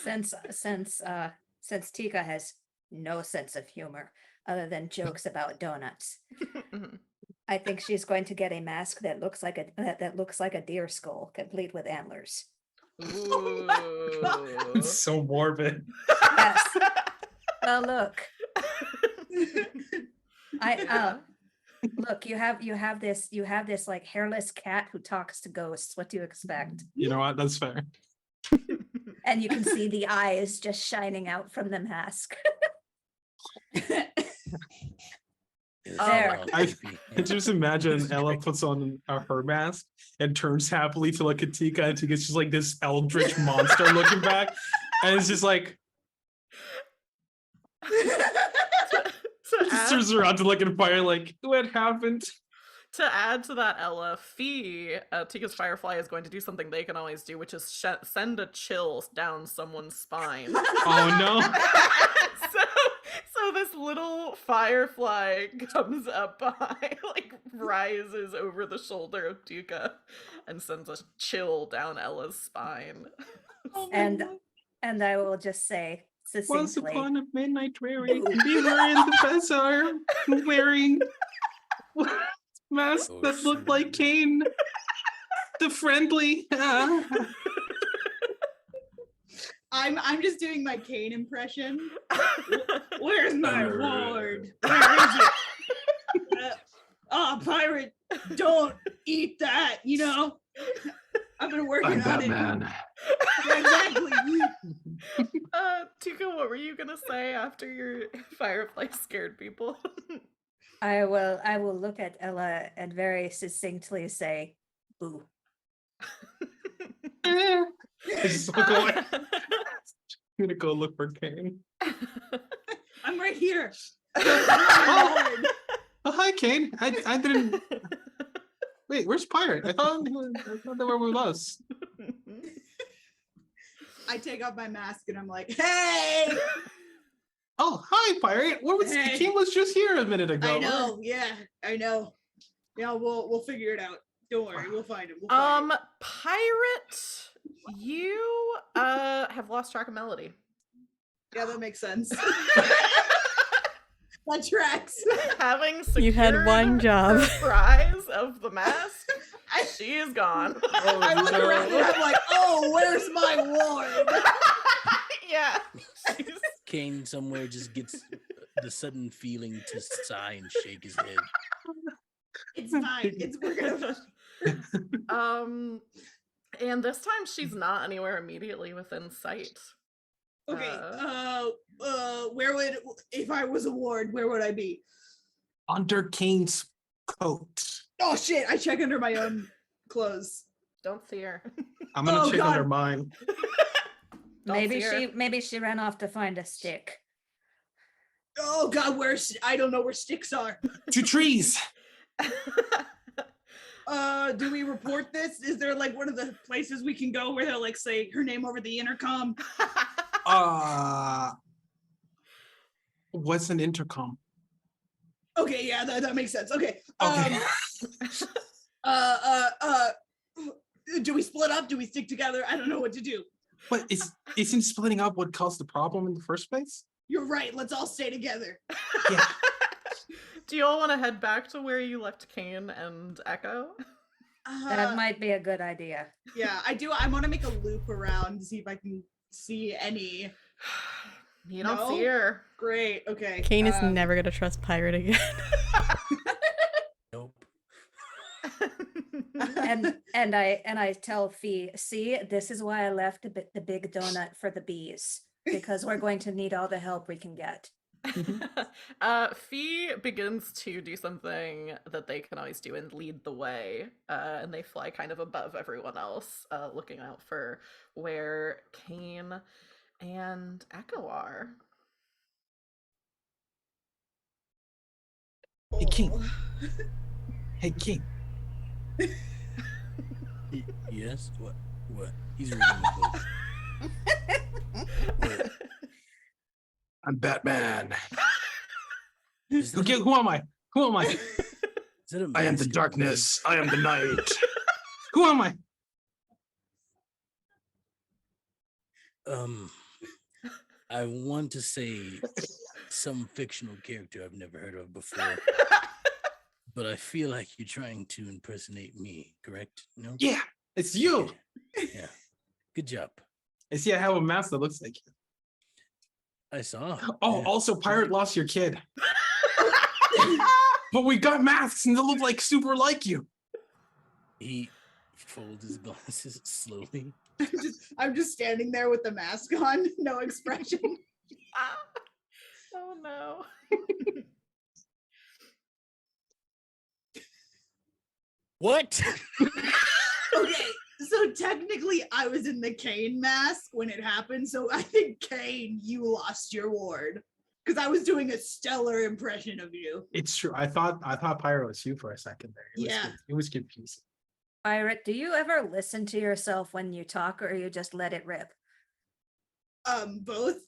Since Tika has no sense of humor other than jokes about donuts, I think she's going to get a mask that looks like a deer skull, complete with antlers. Ooh. It's so morbid. Yes. Well, look. Look, you have this like hairless cat who talks to ghosts. What do you expect? You know what? That's fair. And you can see the eyes just shining out from the mask. There. I just imagine Ella puts on her mask and turns happily to like a Tika, and Tika's just like this eldritch monster looking back, and it's just like just turns around to look at fire like, what happened? To add to that, Ella, Fee, Tika's Firefly, is going to do something they can always do, which is send a chill down someone's spine. Oh no. So this little firefly comes up behind, like rises over the shoulder of Tika and sends a chill down Ella's spine. And I will just say Once succinctly, upon a midnight wearing, we were in the bazaar wearing masks that looked like Cain, the friendly. I'm just doing my Cain impression. Where's my ward? Where is it? Oh, pirate, don't eat that, you know? I've been working on it. Batman. Exactly. Tika, what were you gonna say after your firefly scared people? I will look at Ella and very succinctly say, "Boo." I just look away. I'm gonna go look for Cain. I'm right here. Oh, hi, Cain. I didn't. Wait, where's Pirate? I thought they were with us. I take off my mask and I'm like, hey! Oh, hi, Pirate. What was Hey. Cain was just here a minute ago. I know, yeah, I know. Yeah, we'll figure it out. Don't worry, we'll find him. We'll find him. Pirate, you have lost track of Melody. Yeah, that makes sense. That tracks. Having secured You had one job. her prize of the mask, she is gone. Oh, I look no. around and I'm like, oh, where's my ward? Yeah. she's- Cain somewhere just gets the sudden feeling to sigh and shake his head. It's fine. We're gonna. And this time she's not anywhere immediately within sight. Okay. Where would, if I was a ward, where would I be? Under Cain's coat. Oh shit! I check under my own clothes. Don't see her. I'm gonna Oh, check God. under mine. Don't see her. Maybe she ran off to find a stick. Oh god, I don't know where sticks are. 2 trees. Do we report this? Is there like one of the places we can go where they'll like say her name over the intercom? What's an intercom? Okay, yeah, that makes sense. Okay. Okay. Do we split up? Do we stick together? I don't know what to do. But isn't splitting up what caused the problem in the first place? You're right. Let's all stay together. Yeah. Do you all want to head back to where you left Cain and Echo? That might be a good idea. Yeah, I do. I want to make a loop around to see if I can see any. You don't No? see her. Great. Okay. Kane is never gonna trust Pirate again. Nope. And I tell Fee, see, this is why I left the big donut for the bees, because we're going to need all the help we can get. Fee begins to do something that they can always do and lead the way, and they fly kind of above everyone else, looking out for where Cain and Echo are. Hey, King. Hey, King. Yes? What? He's reading the book. What? I'm Batman. Is that, Okay, who am I? Who am I? is that a I am the mask? darkness. I am the night. Who am I? I want to say some fictional character I've never heard of before, but I feel like you're trying to impersonate me, correct? No? Yeah, it's you. Okay. Yeah. Good job. I see I have a mask that looks like you. I saw. Oh, Yeah. also, Pirate lost your kid. But we got masks and they look like super like you. He folds his glasses slowly. I'm just standing there with the mask on, no expression. Oh no. What? Okay, so technically I was in the Kane mask when it happened, so I think Kane, you lost your ward. Because I was doing a stellar impression of you. It's true. I thought Pyro was you for a second there. Yeah. It was confusing. Pirate, do you ever listen to yourself when you talk, or you just let it rip? Both.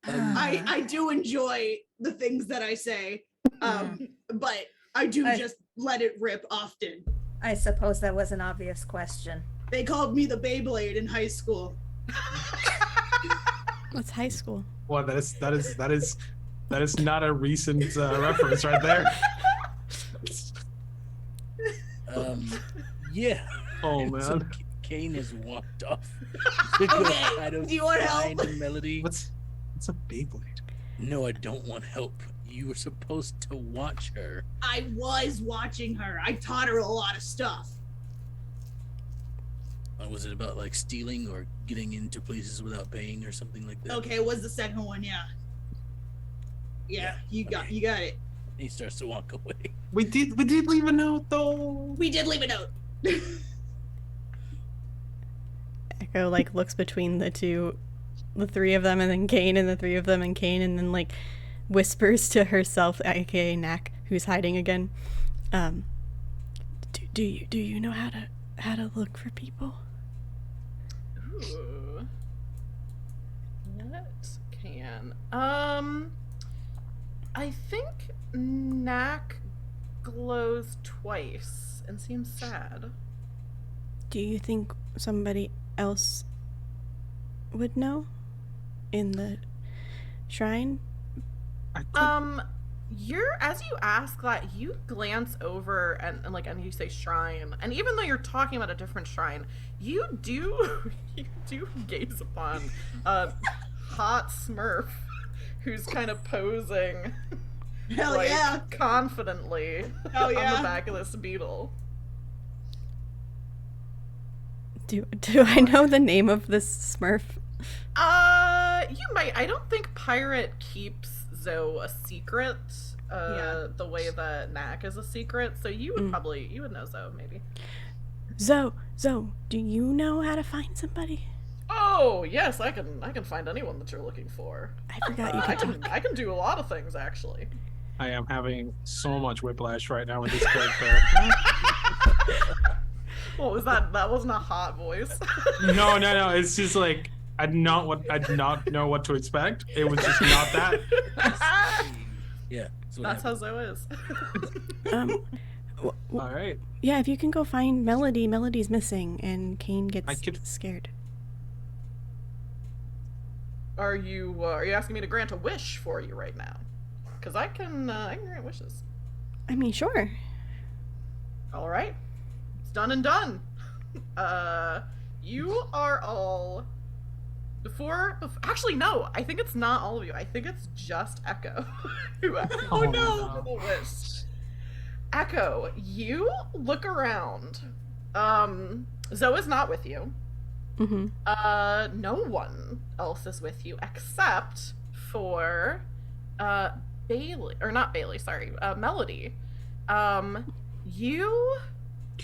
I do enjoy the things that I say, but I do just let it rip often. I suppose that was an obvious question. They called me the Beyblade in high school. What's high school? Well, that is not a recent reference right there. Yeah. Oh So man. Kane has walked off. Okay, do you want help? Melody. What's a Beyblade? No, I don't want help. You were supposed to watch her. I was watching her. I taught her a lot of stuff. Was it about like stealing or getting into places without paying or something like that? Okay, it was the second one, yeah. Yeah, you got it. He starts to walk away. We did leave a note though. We did leave a note. Echo like looks between the three of them, and then Kane, and the three of them, and Kane, and then like whispers to herself, aka Knack, who's hiding again. Do you know how to look for people? Ooh. What can? I think Knack glows twice and seems sad. Do you think somebody else would know in the shrine? As you ask that, you glance over and you say shrine, and even though you're talking about a different shrine, you do gaze upon a hot Smurf who's kind of posing Hell yeah. confidently Hell yeah. on the back of this beetle. Do I know the name of this Smurf? You might. I don't think Pirate keeps Zoe a secret. The way that Knack is a secret, so you would you would know Zoe maybe. Zoe, do you know how to find somebody? Oh yes, I can find anyone that you're looking for. I forgot you could talk. I can do a lot of things actually. I am having so much whiplash right now with this character. What was that? That wasn't a hot voice. No. It's just like I did not know what to expect. It was just not that. Yeah. That's how Zoe is. All right. Yeah, if you can go find Melody. Melody's missing, and Kane gets scared. Are you asking me to grant a wish for you right now? Because I can grant wishes. I mean, sure. All right, it's done and done. You are all actually no. I think it's not all of you. I think it's just Echo who asked for the wish. Echo, you look around. Zoe's not with you. Mm-hmm. No one else is with you except for Bailey, or not Bailey, sorry, Melody.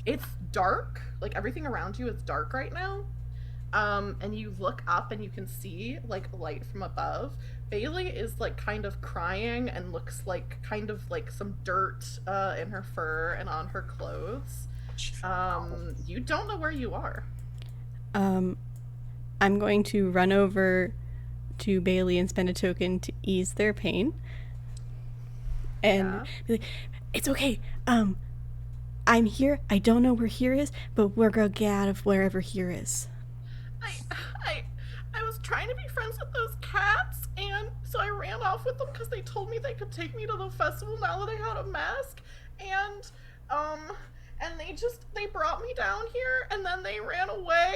It's dark, like everything around you is dark right now. And you look up and you can see like light from above. Bailey is like kind of crying and looks like kind of like some dirt in her fur and on her clothes. You don't know where you are. I'm going to run over to Bailey and spend a token to ease their pain. And be like, it's okay. I'm here. I don't know where here is, but we're gonna get out of wherever here is. I was trying to be friends with those cats, and so I ran off with them because they told me they could take me to the festival now that I had a mask, and they brought me down here, and then they ran away,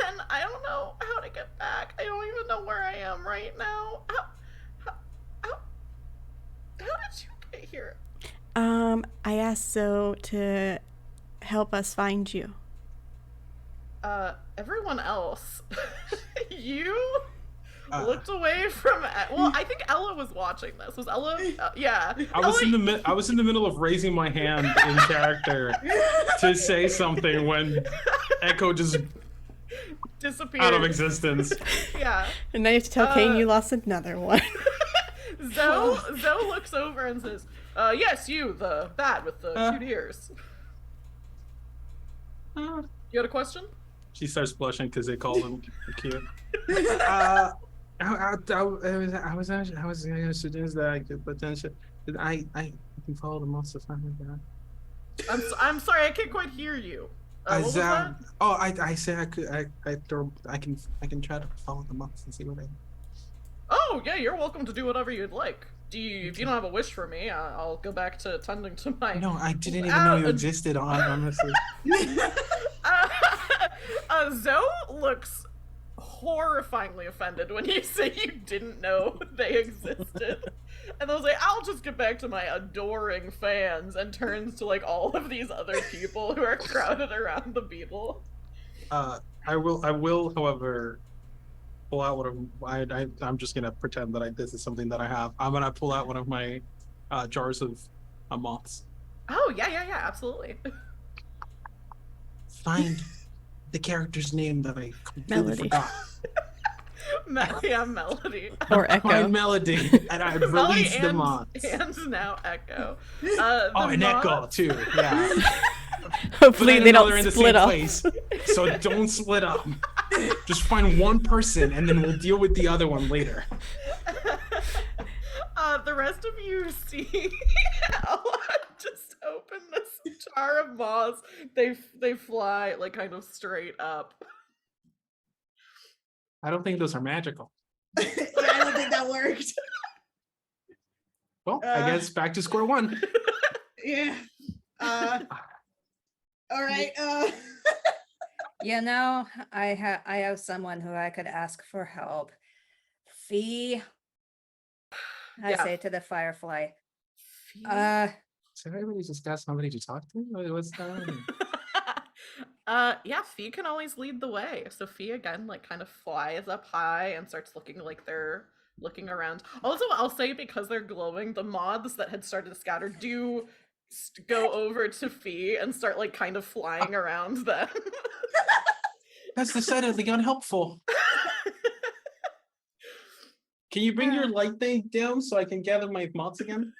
and I don't know how to get back. I don't even know where I am right now. How did you get here? I asked Zoe to help us find you. Everyone else, you looked away from. Well, I think Ella was watching this. Was Ella? Yeah. I was in the middle of raising my hand in character to say something when Echo just disappeared out of existence. Yeah. And now you have to tell Kane you lost another one. Zoe looks over and says, yes, you, the bat with the cute ears. You had a question? She starts blushing because they called him cute. I was gonna suggest that I could potentially. I can follow the monster family back. I'm sorry, I can't quite hear you. What was that? I said I could. I can try to follow the monster and see what they. Oh yeah, you're welcome to do whatever you'd like. If you don't have a wish for me, I'll go back to tending to my. No, I didn't even know you existed. Honestly. Zoe looks horrifyingly offended when you say you didn't know they existed. And I was like, I'll just get back to my adoring fans, and turns to like all of these other people who are crowded around the beetle. I will, however, pull out one of I'm just gonna pretend that this is something that I have. I'm gonna pull out one of my jars of moths. Oh yeah, absolutely. Find the character's name that I completely forgot. Melody. Or Echo. Find Melody, and I release the moths. And now Echo. And Echo too. Yeah. Hopefully they don't split up. Place, so don't split up. Just find one person, and then we'll deal with the other one later. The rest of you see Ella just open this jar of moths. They fly like kind of straight up. I don't think those are magical. I don't think that worked. Well, I guess back to square one. Yeah. All right. You know, I have someone who I could ask for help. Fee. I say to the firefly. So everybody just got somebody to talk to? What's that? Yeah, Fee can always lead the way. So Fee again, like, kind of flies up high and starts looking like they're looking around. Also, I'll say, because they're glowing, the moths that had started to scatter do go over to Fee and start like kind of flying around them. That's decidedly unhelpful. Can you bring your light thing down so I can gather my moths again?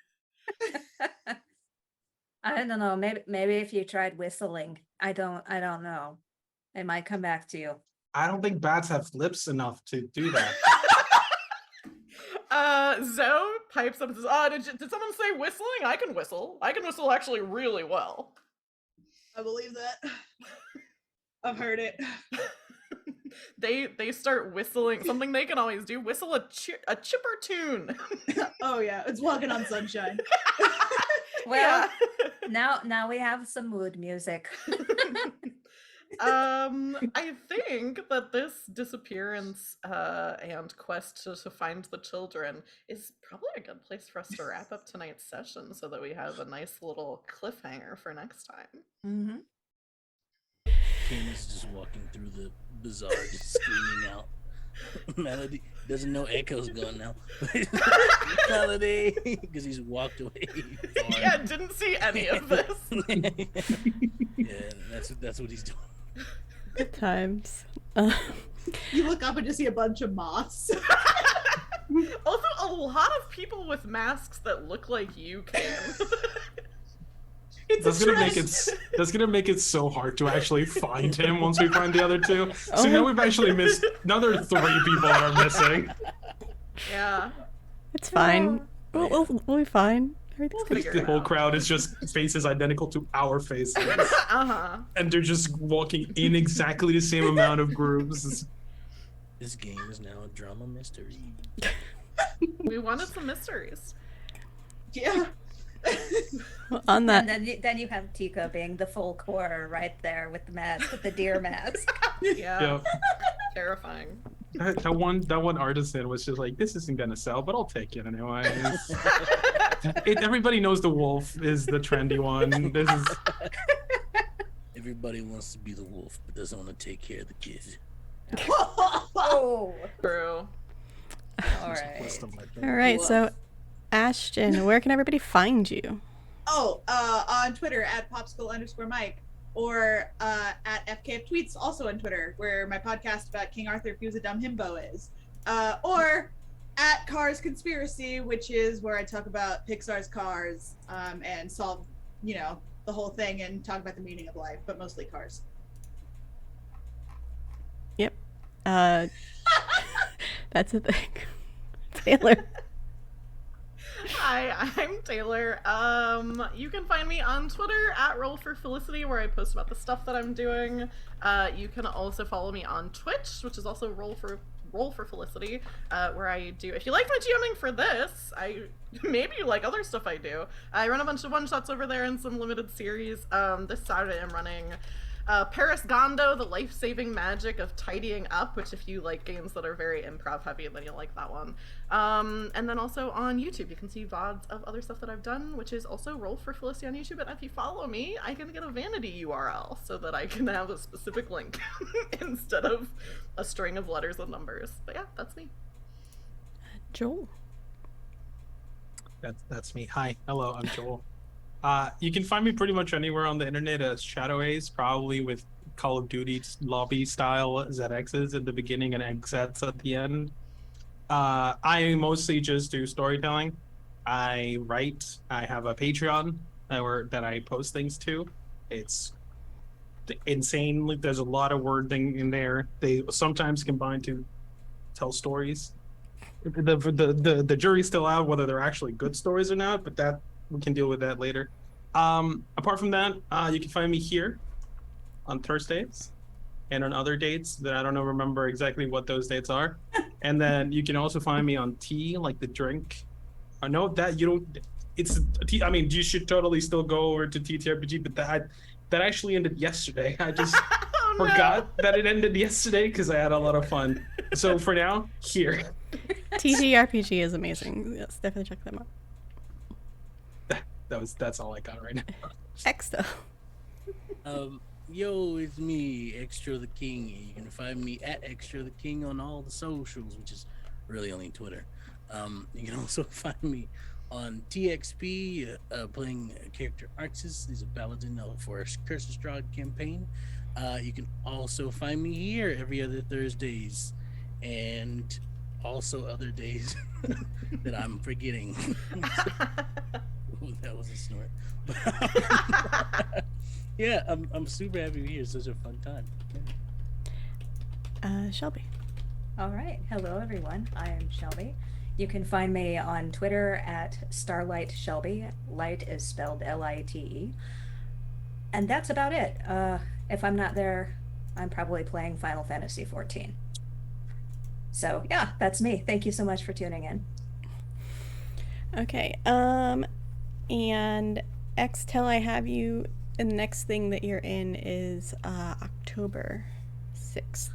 I don't know. Maybe if you tried whistling, I don't know. It might come back to you. I don't think bats have lips enough to do that. Zoe pipes up and says, did someone say whistling? I can whistle. I can whistle actually really well. I believe that. I've heard it. They start whistling, something they can always do, whistle a chipper tune. Oh yeah, it's Walking on Sunshine. Well, now we have some mood music. I think that this disappearance and quest to find the children is probably a good place for us to wrap up tonight's session, so that we have a nice little cliffhanger for next time. Mm-hmm. Kane is just walking through the bazaar, just screaming out. Melody doesn't know Echo's gone now. Melody, because he's walked away far. Yeah, didn't see any of this. Yeah, that's what he's doing. Good times. You look up and just see a bunch of moths. Also, a lot of people with masks that look like you, Cam. That's gonna make it so hard to actually find him once we find the other two. So now we've actually missed another 3 people that are missing. Yeah. It's fine. Oh, We'll be fine. Everything's We'll good. figure The it whole out. crowd is just faces identical to our faces. Uh-huh. And they're just walking in exactly the same amount of grooves. This game is now a drama mystery. We wanted some mysteries. Yeah. Well, on And that, then you have Tico being the full core right there with the mask, with the deer mask. Yeah. Yeah. Terrifying. That one artisan was just like, this isn't gonna sell, but I'll take it anyway. Everybody knows the wolf is the trendy one. This is Everybody wants to be the wolf, but doesn't want to take care of the kid. Oh, True. all right. all right. So, Ashton, where can everybody find you? Oh, on Twitter at popsicle_Mike or at FKF Tweets, also on Twitter, where my podcast about King Arthur if he was a dumb himbo is. Or at Cars Conspiracy, which is where I talk about Pixar's Cars and solve, the whole thing and talk about the meaning of life, but mostly cars. Yep. That's a thing. Taylor. Hi, I'm Taylor. You can find me on Twitter at Roll4Felicity, where I post about the stuff that I'm doing. You can also follow me on Twitch, which is also Roll for Felicity, where I do. If you like my GMing for this, maybe you like other stuff I do. I run a bunch of one shots over there and some limited series. This Saturday I'm running Paris Gondo, the life-saving magic of tidying up, which if you like games that are very improv heavy, then you'll like that one. And then also on YouTube, you can see VODs of other stuff that I've done, which is also Roll for Felicity on YouTube. And if you follow me, I can get a vanity URL so that I can have a specific link instead of a string of letters and numbers. But yeah, that's me. Joel. That's me. Hi, hello, I'm Joel. You can find me pretty much anywhere on the internet as Shadow Ace, probably with Call of Duty lobby style ZXs at the beginning and XZs at the end. I mostly just do storytelling. I write. I have a Patreon that I post things to. It's insane. Like, there's a lot of wording in there. They sometimes combine to tell stories. The jury's still out whether they're actually good stories or not, but that we can deal with that later. Apart from that, you can find me here on Thursdays and on other dates that I don't remember exactly what those dates are. And then you can also find me on tea, like the drink. I know that you don't. It's tea. I mean, you should totally still go over to TTRPG, but that actually ended yesterday. I just forgot that it ended yesterday because I had a lot of fun. So for now, here. TTRPG is amazing. Yes, definitely check them out. That's all I got right now. Extra. Yo, it's me, Extra the King. You can find me at Extra the King on all the socials, which is really only Twitter. You can also find me on TXP, playing character Arxis. He's a paladin for a Curse of Strahd campaign. You can also find me here every other Thursdays, and also other days that I'm forgetting. Ooh, that was a snort. Yeah, I'm super happy to be here. It's such a fun time. Yeah. Shelby. All right. Hello, everyone. I am Shelby. You can find me on Twitter at Starlight Shelby. Light is spelled Lite. And that's about it. If I'm not there, I'm probably playing Final Fantasy XIV. So yeah, that's me. Thank you so much for tuning in. Okay. And Xtel, I have you. The next thing that you're in is October 6th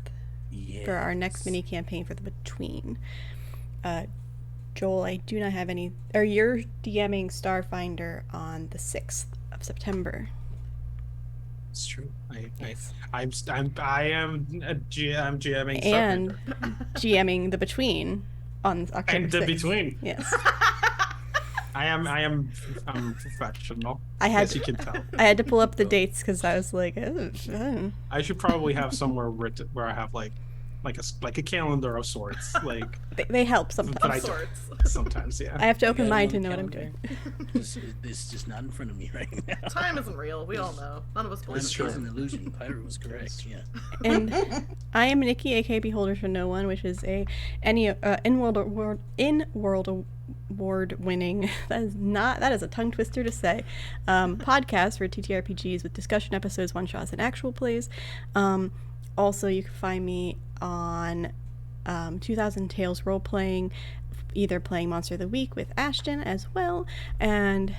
for our next mini campaign for the Between. Joel, I do not have any. Or you're DMing Starfinder on the 6th of September. It's true. Yes. I'm GMing And Starfinder. GMing the Between on October And the 6th. Between. Yes. I'm professional. I had As you can tell. I had to pull up the dates because I was like, oh. I should probably have somewhere written where I have like like a calendar of sorts. Like They help but sometimes. I Of don't- sorts. sometimes, yeah. I have to I open got it mine on to the know what I'm calendar. doing. It's just not in front of me right now. Time isn't real. We all know. None of us believe It's in true. Is time. an illusion. Pirate was correct. Yeah. And I am Nikki, aka Beholder to No One, which is a in-world award winning that is a tongue twister to say podcast for TTRPGs with discussion episodes, one shots, and actual plays. Also, you can find me on 2000 Tales role playing, either playing Monster of the Week with Ashton as well, and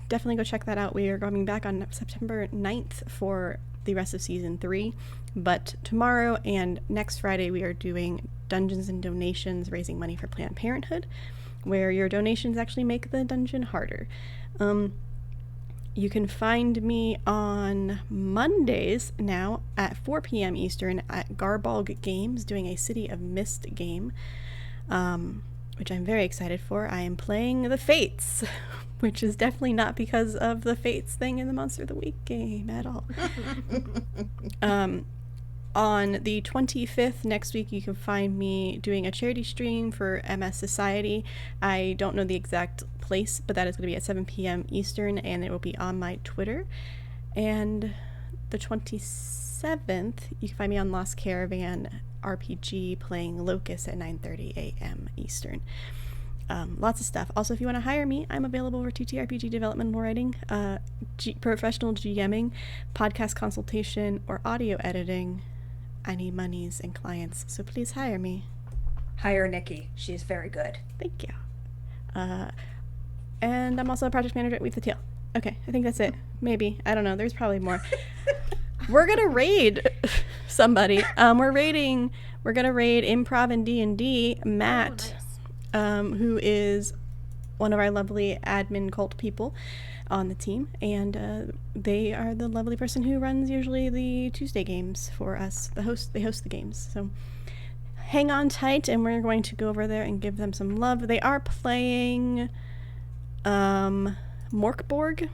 definitely go check that out. We are coming back on September 9th for the rest of season 3, but tomorrow and next Friday we are doing Dungeons and Donations, raising money for Planned Parenthood, where your donations actually make the dungeon harder. You can find me on Mondays now at 4 p.m. Eastern at Garbalg Games doing a City of Mist game, which I'm very excited for. I am playing the Fates, which is definitely not because of the Fates thing in the Monster of the Week game at all. On the 25th next week, you can find me doing a charity stream for MS Society. I don't know the exact place, but that is going to be at 7 p.m. Eastern, and it will be on my Twitter. And the 27th, you can find me on Lost Caravan RPG playing Locust at 9:30 a.m. Eastern. Lots of stuff. Also, if you want to hire me, I'm available for TTRPG development and writing, professional GMing, podcast consultation, or audio editing. I need monies and clients, so please hire me. Hire Nikki. She's very good. Thank you. And I'm also a project manager at Weave the Tail. Okay, I think that's it. Maybe. I don't know. There's probably more. We're gonna raid somebody. We're gonna raid Improv and D&D Matt, who is one of our lovely admin cult people on the team, and they are the lovely person who runs usually the Tuesday games for us. They host the games, so hang on tight, and we're going to go over there and give them some love. They are playing Morkborg.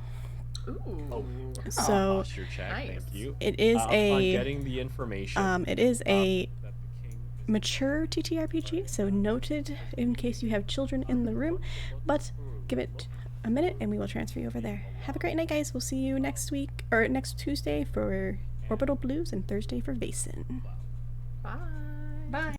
Ooh. So Posture check, Nice. thank you. it is On a getting the information. it is a that the king is mature TTRPG, so noted in case you have children in the room, but give it a minute and we will transfer you over there. Have a great night, guys. We'll see you next week, or next Tuesday for Orbital Blues and Thursday for Vaesen. Bye. Bye.